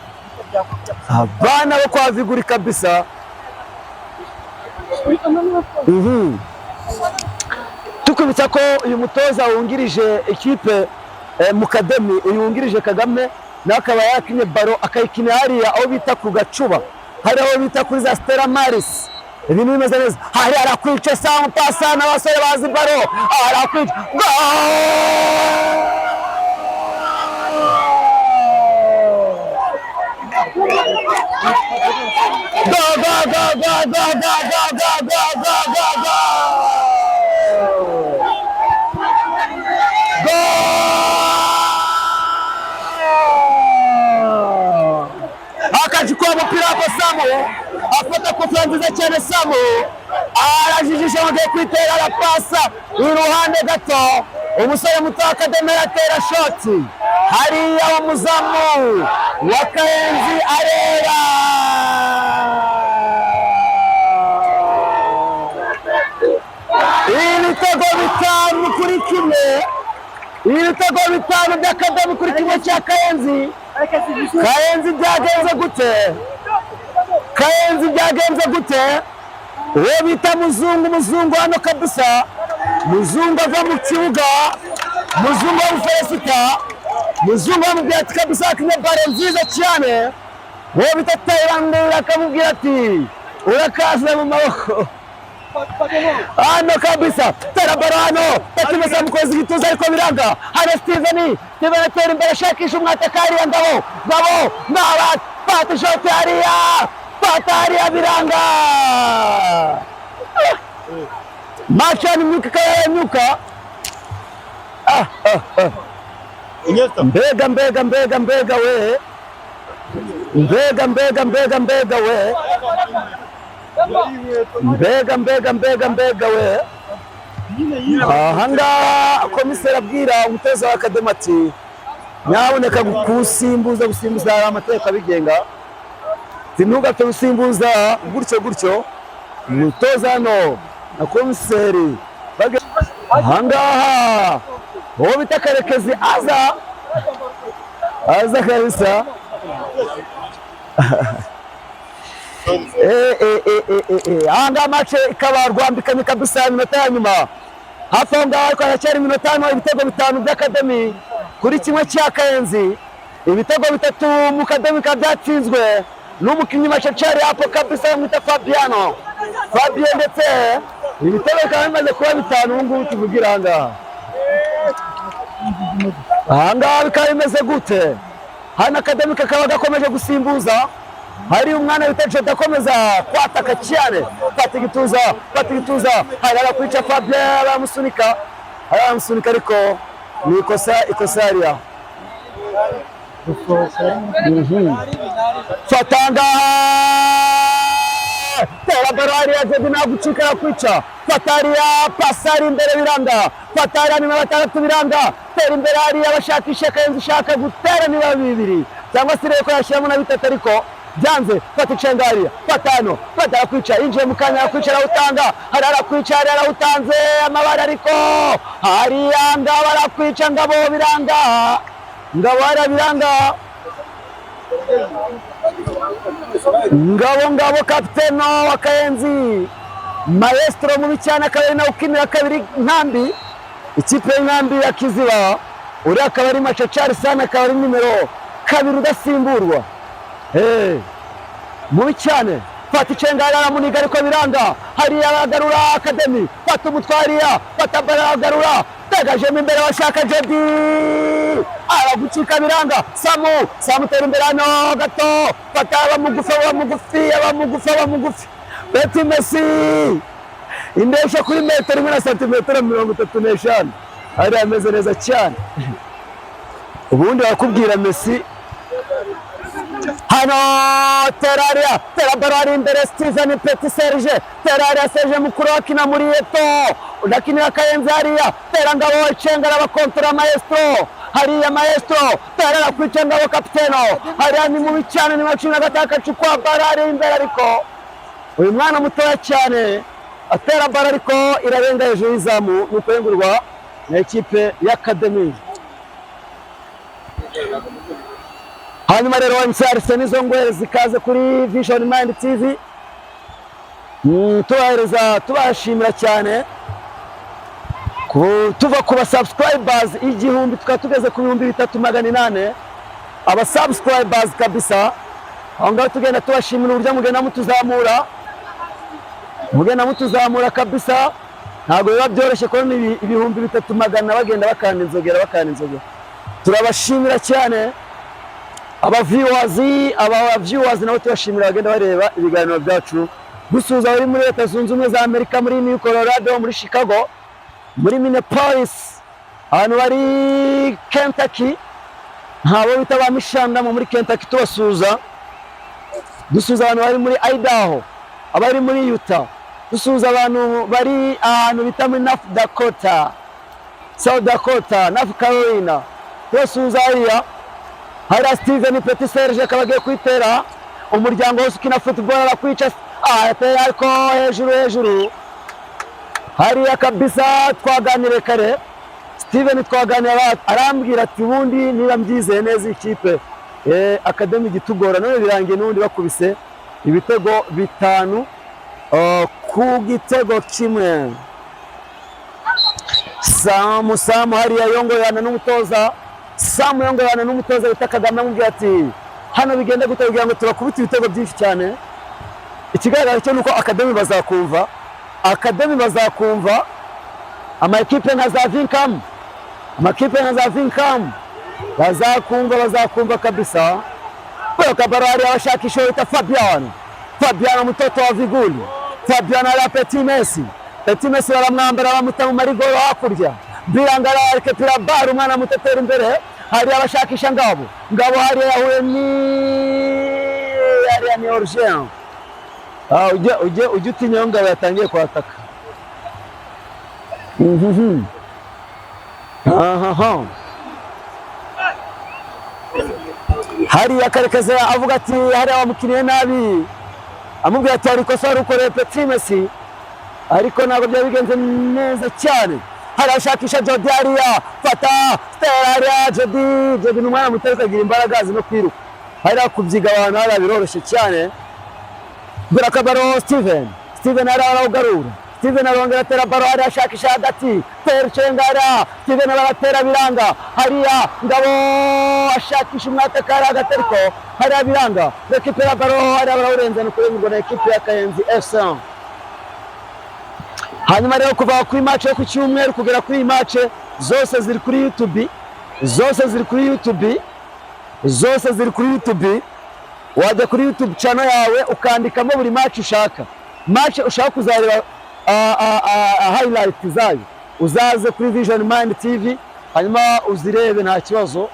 abana bo kwa Viguri kabisa. Tukubitsa ko uyu mutoza wungirije ikipe Mukademi, uyu wungirije Kagame, nawe akaba yakinye baro akayikina hariya aho bita ku Gacuba, hari aho bita kuri za Stella Maris. Ibintu bimeze neza, hari arakwica Samu pasa n'abasore bazi baro, arakwica akachukua mpira hapo Samu, afata kofia nziza cyane Samu, arajijisha agiye kwitera la pasa iruhande gato, umusore muto Akademi atera shoti, hariya umuzamu wa Kayenzi arera. Ibitego bitanu kuri kimwe, ibitego bitanu by'Akademi kuri kimwe cya Kayenzi. Kayenzi byagenze gute? Kayenzi byagenze gute? Uwo bita muzungu hano kabisa, muzungu ava mu kibuga, muzungu w'umuferesita, muzungu wamubwira ati kabisa akinye baro nziza cyane. Uwo bita Thailand akamubwira ati urakaza mu maboko hano kabisa, tera baro hano tatumeza mukozi gituza ariko biranga. Hano Steven atera imbere ashakisha umwataka hariya, ngabo n'aba pata shoti hariya, pata hariya biranga. Machani myuka kayanyuka. Mbega we, mbega we, mbega we. Ahangaha komiseri abwira umutoza wa Akademi ati nyaboneka gusimbuza hari amategeko abigenga, ntugapfe gusimbuza gutyo. Umutoza hano na komiseri ahangaha uwo bita Karekezi aza kabisa. Ahangaha mace ikaba rwambikanye kabisa iminota ya nyuma, hafi aho ngaho ariko haracyari iminota hano. Ibitego bitanu by'Akademi kuri kimwe cya Kayenzi, ibitego bitatu mu Kademi byatsinzwe n'umukinnyi machachari hapo kabisa yamwita Fabien, ndetse ibitego bikaba bimaze kuba bitanu. Ubu ngubu tuvugira ahangaha bikaba bimeze gute? Hano Akademi kakaba gakomeje gusimbuza, hari umwana wita Jody akomeza kwataka cyane, fata igituza, hari arakwica Fabien aramusunika ariko ni ikosa hariya. Fatanga tera baro hariya, Jody nagucika arakwica, Fatariya pasari imbere biranga, Fatariya ni batandatu biranga, tera imbere hariya bashakisha Kayenzi ishaka gutera niba bibiri cyangwa se reko yashyiramo na bitatu, ariko byanze fata icengariya fatano fata arakwica yinjiye mu kanya arakwica arawutanga hari arakwica hari arawutanze amabara ariko hariya Ngabo arakwica Ngabo biranga Ngabo biranga Ngabo kapiteno wa Kayenzi Maestro mubi cyane akaba na ukinira kabiri Nkambi ikipe y'Inkambi ya Kiziba uri akaba ari Machachari sana akaba ari nimero 2 udasimburwa mubi cyane fata icengara aramuniga ariko biranga hari agarura Academy fata umutwariya fata baragarura tagajemo imbere bashaka Jody aragucika biranga Samu tera imbere hano gato fata abamugufi Petit Messi indesha kuri metero 1 na santimetero 35 ari ameze neza cyane ubundi wakubwira Messi hano tera barari imbere Steven Petit Serge Serge mukuru wakina muri Eto udakinira Kayenzi hariya tera Ngabo cenga abakontora Maestro hariya Maestro tera kwica Ngabo kapiteno hariya ni mubi cyane ni macina gataka cukwa barari imbere ariko uyu mwana mutoya cyane atera bara ariko irarenga hejuru y'izamu nuko yengurwa na ikipe y'Academy. Hanyuma rero Wansarise nizo ngwere zikaze kuri Vision Mind TV tubahereza tubashimira cyane tuva ku ba subscribers 1000 tukatugeze ku 3800 aba subscribers kabisa aho tugenda tubashimira uburyo mugenda mutuzamura kabisa ntabwo biba byoroshye ko ni 3800 bagenda bakanda inzogera turabashimira cyane aba viewers nabo tubashimira bagenda bareba ibiganiro byacu gusuza bari muri Leta Zunze Ubumwe za Amerika muri New Colorado muri Chicago muri Minneapolis ahantu bari Kentucky ntabo bita ba Mishanda muri Kentucky tubasuza dusuza abantu bari muri Idaho abari muri Utah dusuza abantu bari ahantu bita muri North Dakota South Dakota North Carolina dusuza hariya hari Steven Petit Serge kabagiye kwitera umuryango wose ukina football arakwica atera ariko hejuru hariya kabisa twaganire kare Steven twaganira arambwira ati ubundi niba mbyizeye neza ikipe Academy gitugora none birangiye n'undi bakubise ibitego 5 ku gitego kimwe Samu hariya yongoyana n'umutoza bita Kagame amubwira ati hano bigenda gute kugira ngo turakubita ibitego byinshi cyane ikigaragara cyo nuko Academy bazakumva amakipe nka za Vincam bazakumva kabisa kwa kabarari abashakisha bita Fabiano mtoto wa Viguli Fabiano ala Petit Messi baramwambara bamutamu marigoro hakurya birangara arike pirabar umwana mutetera imbere hari abashakisha Ngabo hari yahuye ni Orgean ujye utinya Ngabo yatangiye kwataka hari akarekeza avuga ati hari abamukiniye nabi amubwira ati ariko so rukoreye Petit Messi ariko ntabwo byabigenze neza cyane hari ashakisha Jody hariya fata Stella Jody n'umwana muto kagira imbaraga zino kwiruka hari akubyiga abantu hari biroroshye cyane Birakabaro Steven arawugarura Steven arongera atera baro hari ashakisha hagati Tercengara Steven aratera biranga hariya Ngabo ashakisha umwataka hagati ariko hari biranga rekipera baro hari abarenze no kurengwa na equipe ya Kayenzi FC. Hanyuma rero kuva kuri match yo ku cyumweru kugera kuri match zose ziri kuri YouTube wajya kuri YouTube channel yawe ukandikamo buri match ushaka kuzareba highlight zayo uzaze kuri Vision Mind TV hanyuma uzirebe nta kibazo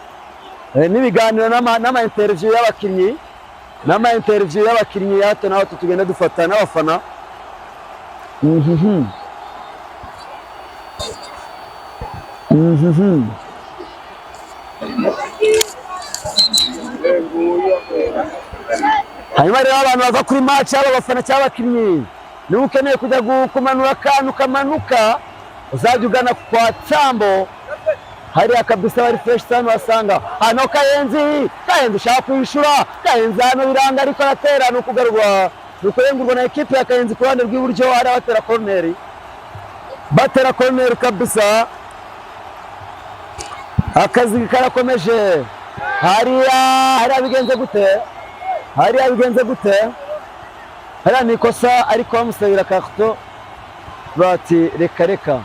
n'ibiganiro n'ama interview y'abakinnyi hato na hato tugenda dufata n'abafana hanyuma rero abantu bava kuri match aba bafana cyangwa abakinnyi niba ukeneye kujya kumanura akantu kamanuka uzajya ugana kwa Tambo hariya kabisa bari fresh cyane wasanga hano Kayenzi ushaka kwishura Kayenzi hano biranga ariko aratera no kugarurwa nukurengurwa na equipe ya Kayenzi ku ruhande rw'iburyo hari batera corner kabisa akazi karakomeje hariya bigenze gute hariya ni ikosa ariko bamusabira karto bati reka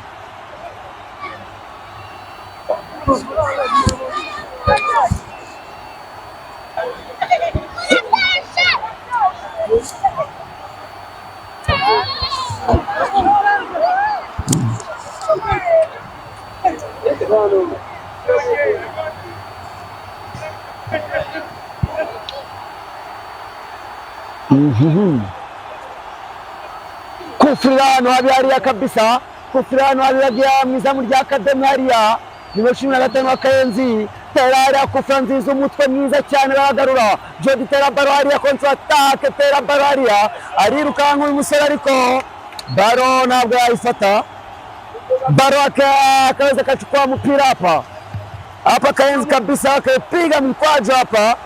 Kufirano hariya kabisa Kufirano hariya mwizamu rya Academy hariya nimero 15 wa Kayenzi tera hariya Kufra nziza umutwe mwiza cyane baragarura Jody tera baro hariya contre attaque tera baro hariya arirukanka uyu musore ariko baro ntabwo yayifata baro akaweza kachukua mpira hapa Kayenzi kabisa akapiga mkwaju hapa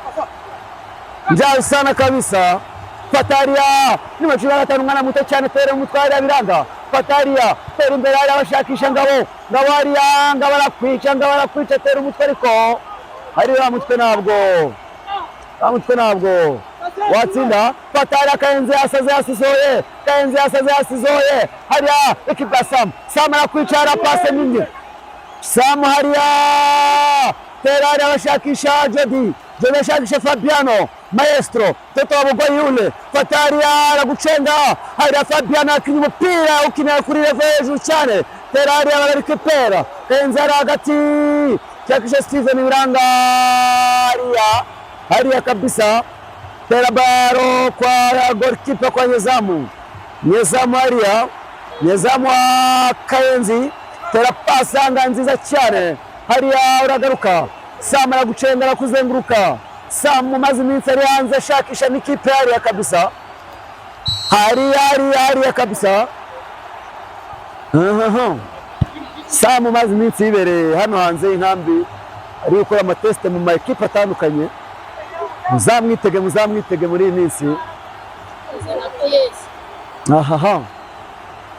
njao sana kabisa Fataria nimero 15 mwana muto cyane tera umutwe hariya biranga Fataria tera imbere hariya bashakisha ngabo hariya barakwica tera umutwe ariko hariya mutwe ntabwo watsinda Fataria Kayenzi yasizoye hariya ekipa Sam arakwicara pase nini Sam hariya tera hariya bashakisha Jody bashakisha Fabiano Maestro toto wabugwa yule Fataria aragucenga hariya Fabiano akinya umupira ukinira kuri level hejuru cyane tera hariya bararikepera Kayenzi hagati cyakisha Steven Biranga hariya kabisa tera baro kwa goalkeeper kwa Nyezamu hariya Nyezamu wa Kayenzi tera pasanga nziza cyane hariya uragaruka Sam aragucenga arakuzenguruka Sam umaze iminsi ari hanze ashakisha n'ikipe hariya kabisa hariya kabisa Sam umaze iminsi yibereye hano hanze y'inkambi ari gukora amatesite mu maekipe atandukanye muzamwitege muri iyi minsi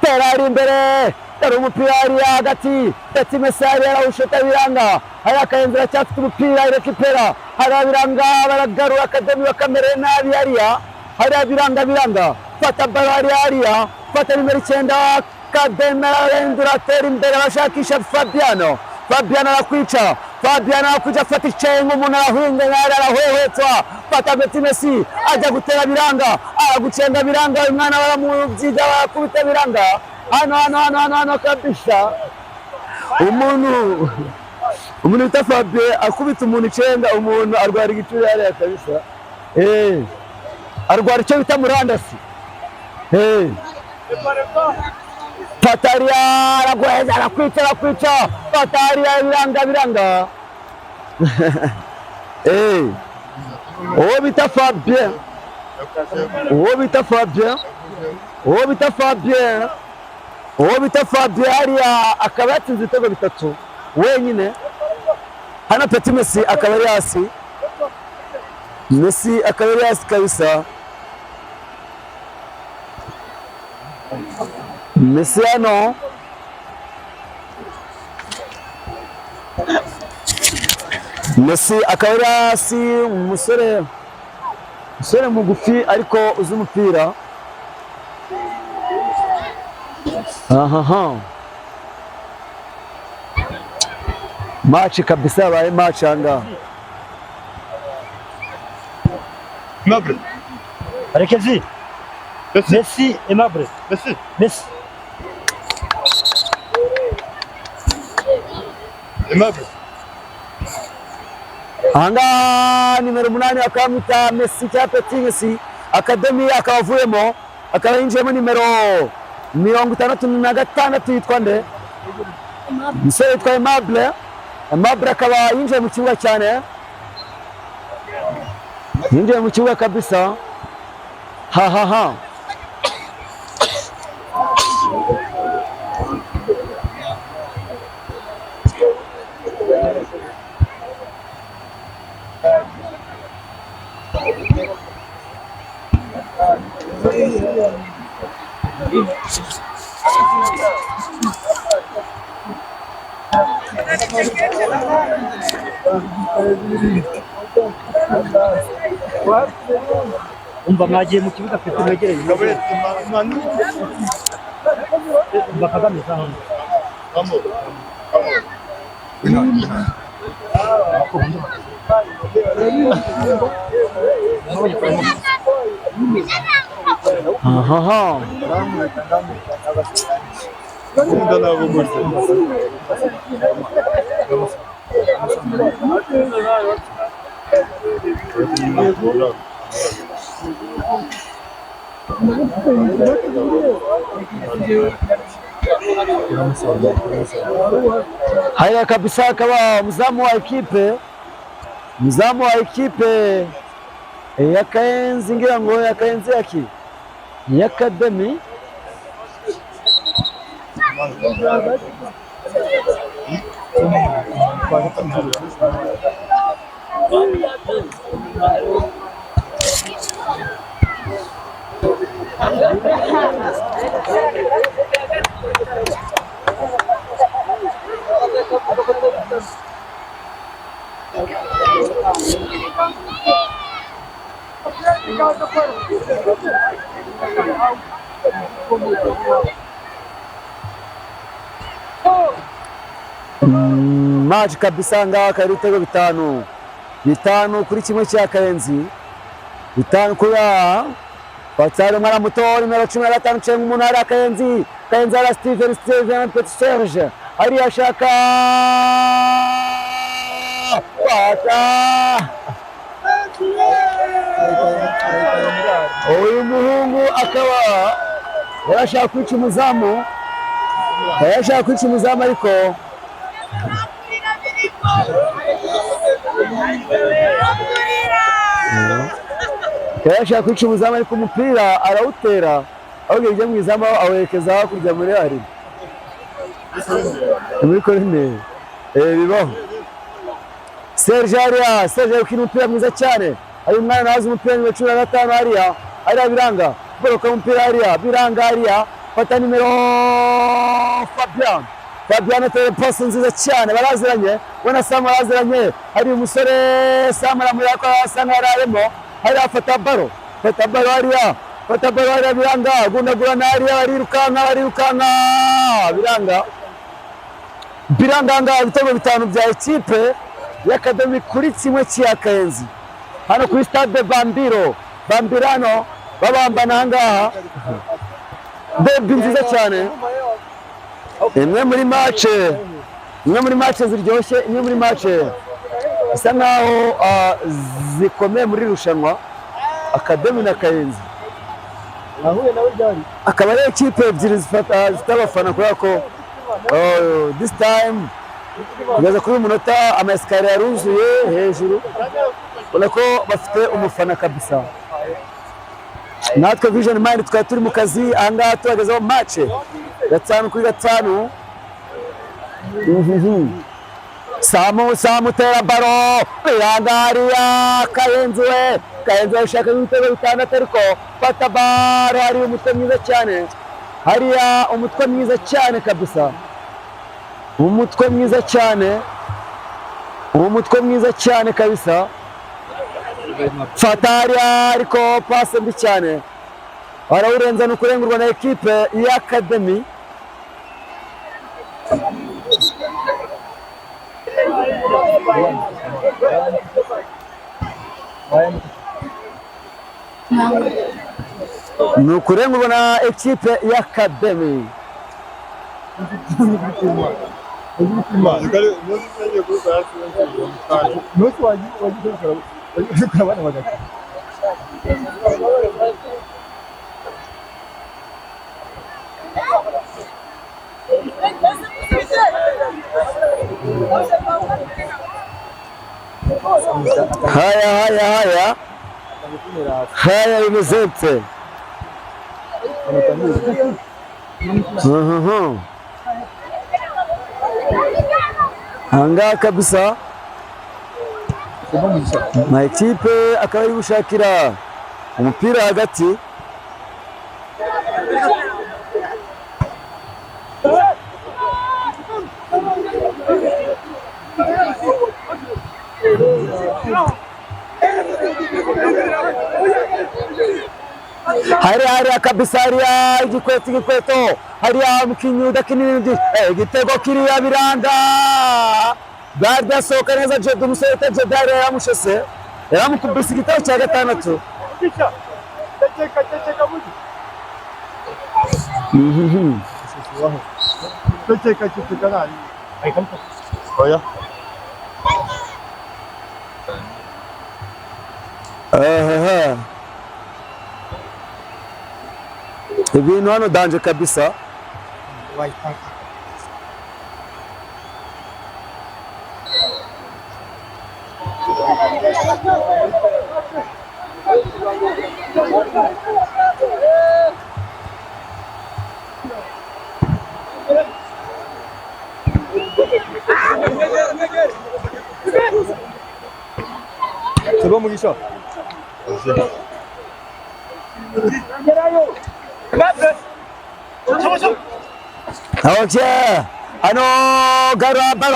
tera ari imbere tera umupira hariya hagati Messi hariya arawushota Biranga hariya Kayenzi aracyafite umupira irekipera hariya Biranga baragarura Academy bakamere nabi hariya Biranga fata baro hariya fata nimero 9 Academy arendura tera imbere bashakisha Fabiano arakwica fata icyengo umuntu arahinga arahwehwetwa fata Messi ajya gutera Biranga aragucenga Biranga uyu mwana baramubyiga bakubita Biranga hano kabisa umuntu bita Fabien akubita umuntu icenga umuntu arwara igicuri hariya kabisa arwara icyo bita murandasi Fataria araguheza arakwica Fataria Biranga uwo bita Fabien hariya akaba yatsinze ibitego 3 wenyine hano Petit Messi akaba ari hasi kabisa Messi hano akaba ari hasi umusore mugufi ariko uzi umupira match kabisa yabaye match anga Aimable. Arekezi. Messi Aimable. Messi. Aimable. Anga nimero 8 akamita Messi cya Petit Messi Academy akavuyemo akaba yinjiyemo nimero 56 yitwa nde Musore yitwa Aimable akaba yinjiye mu kibuga cyane yinjiye mu kibuga kabisa Ha ha ha. umva mwagiye mu kibuga afite mwegereye umva Kagame zaho Aha. Haya kabisa, akawa mzamu wa ekipe ya Kayenzi, ngira ngo ya Kayenzi yaki ya Academy. Match kabisa ngaha kari ibitego bitanu kuri kimwe cya Kayenzi, 5 kuya Pataro mara muto nimero 15 cenga umuntu ari Kayenzi ara Steven Petit Serge ari ashaka pata uyu muhungu akaba yarashaka kwica umuzamu ariko yarashaka kwica umuzamu ariko umupira arawutera ahubwo ijya mu izamu awerekeza hakurya muri ari muri korine bibaho. Serge ukina umupira mwiza cyane, ari umwana nazi umupira nimero 15 hariya biranga boroka umupira hariya fata nimero Fabian ateye pasi nziza cyane, baraziranye bona Sam baraziranye, hari umusore Sam aramurira ko asanga yararemo hariya afata baro hariya biranga gundagurana hariya barirukanka biranga ibitego 5 bya ekipe ya Academy kuri kimwe cya Kayenzi hano kuri stade Bambirano babambana ahangaha. Derby nziza cyane, imwe muri match ziryoshye, imwe muri match isa nkaho zikomeye muri rushanwa Academy na Kayenzi. Akaba ari ekipe ebyiri zifite abafana kubera ko this time kugeza kuri umunota amasikariye yaruzuye hejuru, ubona ko bafite umufana kabisa. Natwe Vision Mind twari turi mu kazi ahangaha tubagezaho match ya 5-5. Samu tera baro birangariya Kayenzi ashaka ibitego 6 ariko fata baro, hari umutwe mwiza cyane hariya, umutwe kabisa, umutwe mwiza cyane kabisa. Fataria ariko pase mbi cyane, barawurenza no kurengurwa na ekipe ya Academy. No kurengurwa na ekipe ya Academy. Haya bimeze Ahangaha kabisa amakipe akaba ari gushakira umupira hagati. Hariya kabisa, hariya igikweto hariya umukinnyi udakinira igitego kiriya biranga. Garde asohoka neza, Jedi umusore wita Jedi yaramushese, yaramukubise igitego cya gatandatu. Ibintu hano danje kabisa. C'est bon, Mugisha. Okay, hano Garamba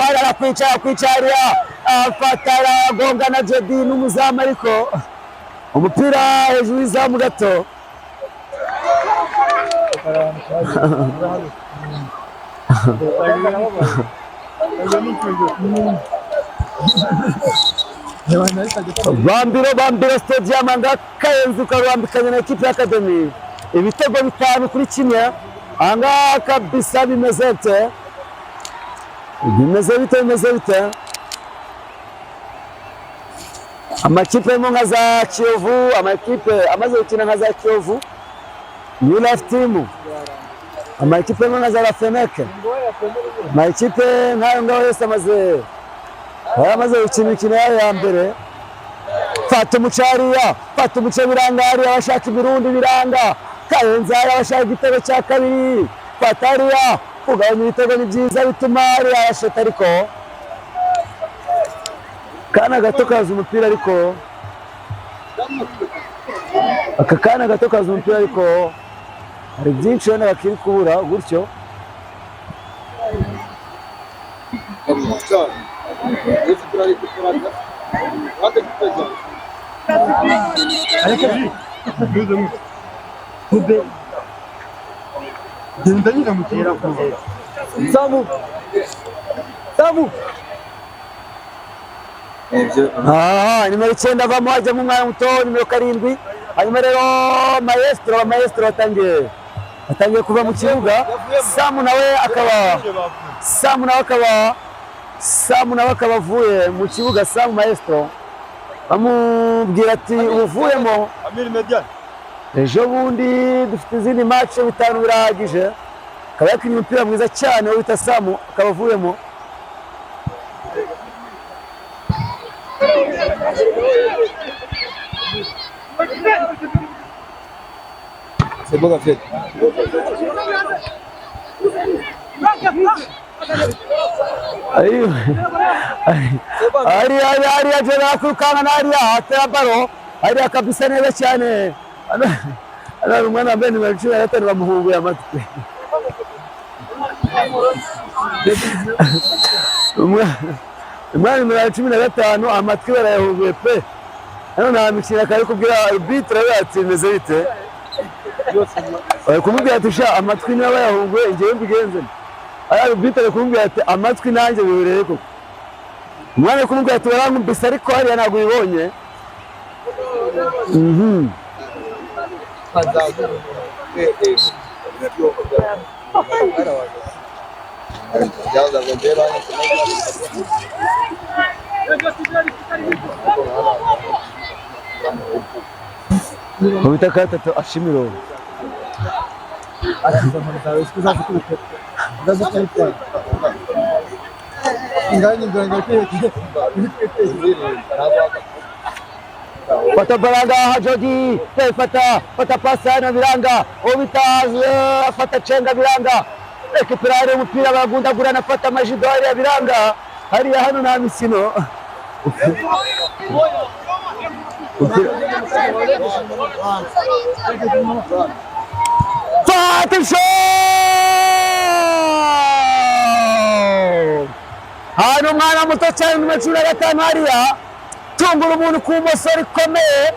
kwicarira afatara gonga na Jedi n'umuzamu, ariko umupira hejuru y'izamu gato. Bambiro Stadium anga Kayenzi karambikanye na ekipe y'Academy, ibitego 5-1. Ahangaha kabisa bimeze bite? Amakipe yo nka za Kiyovu, amakipe amaze gukina nka za Kiyovu, New Life Team, amakipe yo nka za Rafeneke, amakipe nk'ayo ngaho yose amaze gukina imikino yayo ya mbere. Fata umuce biranga, hariya abashaka ibirundi biranga. Kayenzi hariya abashaka igitego cya kabiri. Fata hariya kugabanya ibitego ni byiza, bituma hariya yasheta, ariko kana gato kaza umupira, ariko aka kana gato kaza umupira, ariko hari byinshi wenda bakiri kubura gutyo. Nimero 9 avamo ajya mu mwanya muto, nimero 7. Hanyuma rero Maestro atangiye kuva mu kibuga. Samu nawe akaba avuye mu kibuga. Samu Maestro bamubwira ati uvuyemo, ejo bundi dufite izindi match 5 birahagije. Akaba yakinnye umupira mwiza cyane wita Samu, akaba avuyemo. C'est bon, Gafet. Hariya jana kurukanga na hariya atera baro, hariya kabisa neza cyane. Hano umwana wambaye nimero 15 bamuhunguye amatwi. Umwana nimero 15 amatwi barayahunguye pe. Hano nta mikino kari kubwira arbitre yatsimeze bite. Kumubwira ati sha amatwi niba bayahunguye ngewe mbigenze. Arbitre kumubwira ati amatwi nanjye bihureye koko. Umwana kumubwira ati barankubise, ariko hariya ntabwo ubibonye. Kubita katatu ashimiro. fata baranga Jody fata pasi hano biranga ubitaze fata cenga biranga ekipirare umupira baragundagurana fata amajido hariya biranga hariya hano nta misino fata hano umwana muto cyane mu macura gatanu hariya tungura umuntu ku bumoso rikomeye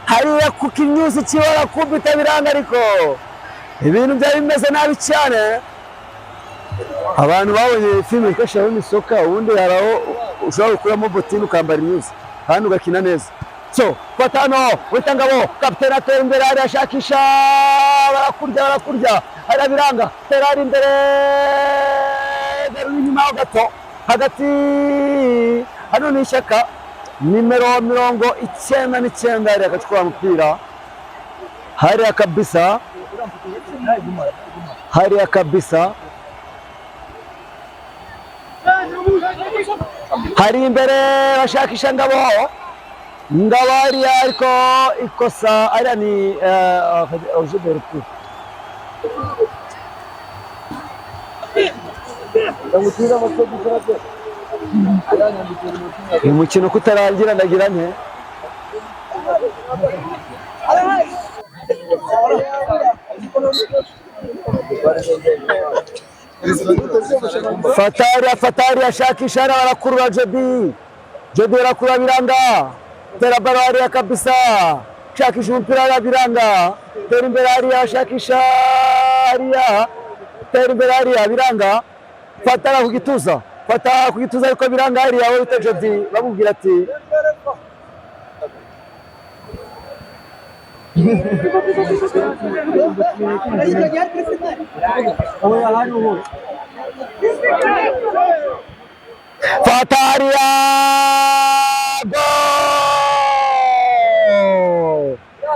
hariya ku kinyuzi kibara kubita biranga ariko ibintu byari bimeze nabi cyane. Abantu babonye filime ikashaho imisoka ubundi haraho ushobora gukuramo botine ukambara inyuzi kandi ugakina neza. So fatano witangabo kapiteni atera imbere hariya ashakisha barakurya hariya biranga terari imbere inyuma gato hagati hano ni Ishyaka nimero 99 hariya agacukura umupira hariya kabisa hari imbere bashakisha ngabo hariya ariko ikosa ariya ni Ojebertu uyu mukino kutarangira ndagira nte Fatari ashakisha na barakurura Jody barakurura biranga tera baro hariya kabisa shakisha umupira hariya biranga tera imbere hariya ashakisha hariya tera imbere hariya biranga fata ku gituza ariko biranga hariya wowe bita Jody bamubwira ati Fataria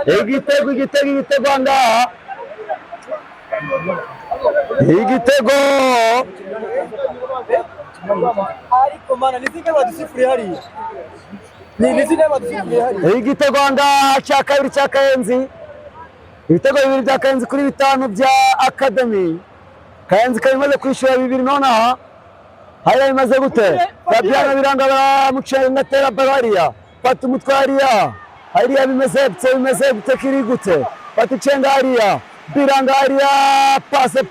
igitego ngaha ariko mana nizike badusifuriye hariya igitego ngaha cya kabiri cya Kayenzi ibitego 2 bya Kayenzi kuri 5 bya Academy. Kayenzi karimaze kwishyura 2 nonaha hariya bimaze gute Fabiano biranga baramucera ngatera bariya fata umutwe hariya bimeze gute kiri gute fata icenga hariya biranga hariya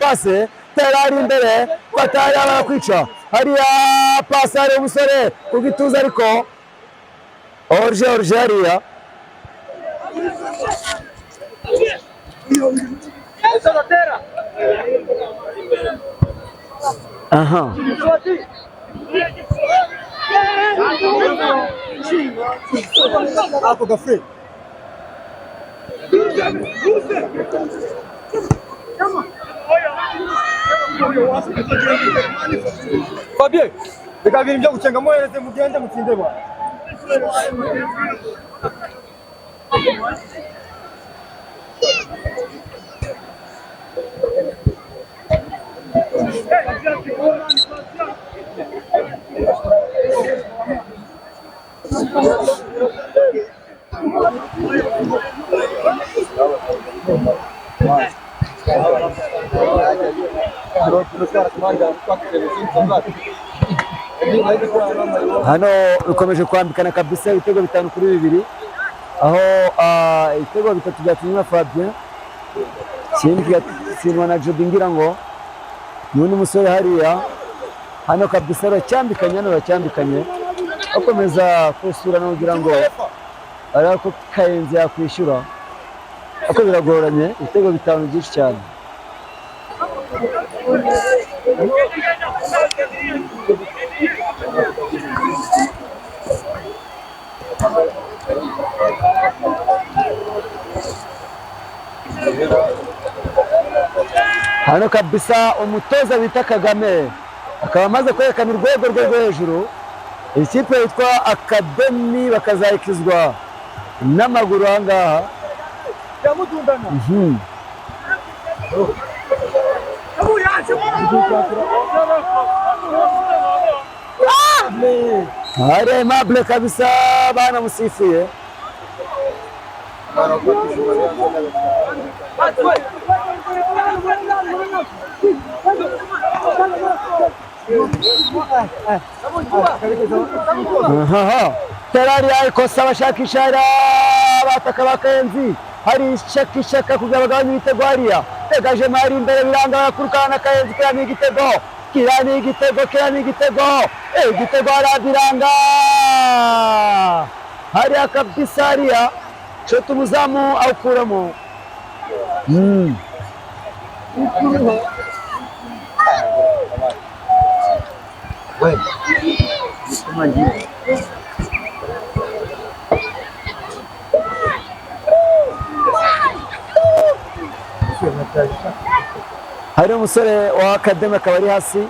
pase tera ari imbere fata hariya barakwica hariya pase hariya umusore ku gituza ariko Orje hariya aha ako gafre Fabien reka bintu byo gucenga muhereze mugende mutsinde ba hano bikomeje kwambikana kabisa ibitego 5 kuri 2 aho ibitego 3 byatumye Fabien ikindi kigatsindwa na Jody ngira ngo n'undi musore hariya hano kabisa aracyambikanye akomeza kusura no kugira ngo arako Kayenzi yakwishyura ako biragoranye ibitego 5 byinshi cyane. Hano kabisa umutoza bita Kagame akaba amaze kwerekana urwego rwo hejuru. Ikipe yitwa Academy bakazayikizwa n'amaguru ahangaha yamudundana Aimable kabisa bana musifuye Terari ikosa bashakisha bataka bakayenzi hari ishaka kugira bagabanye ibitego hariya tegaje mari imbere biranga bakurukana kayenzi kirani igitego igitego arabiranga hariya kabisa hariya cyo tumuzamu awukuramo hari umusore wa Academy akaba ari hasi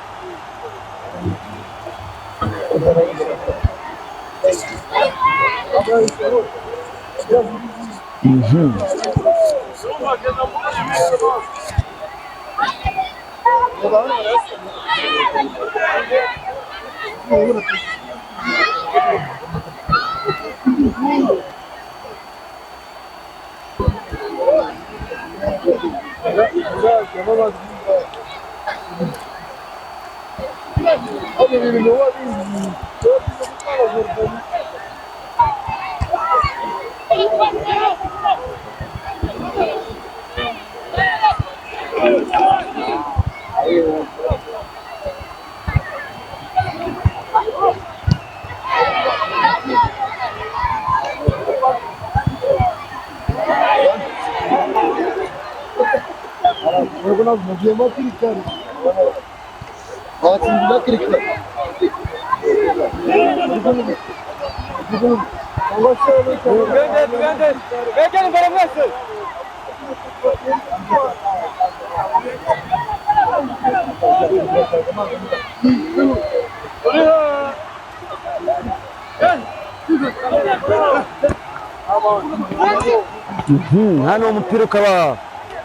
hano umupira ukaba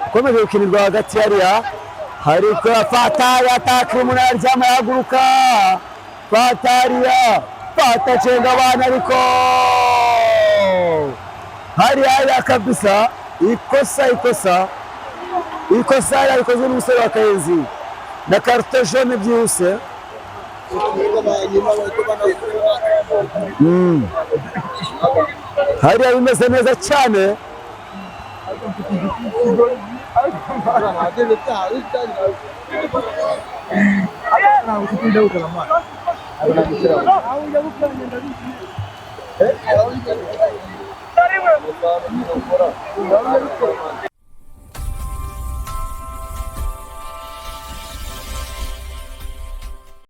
ukomeje gukinirwa hagati hariya hariko Fatari atakira umuntu aryama yahaguruka Fata cenga abana ariko hariya kabisa ikosa hariya rikozwe n'umusore wa Kayenzi na carte jaune byihuse hariya bimeze neza cyane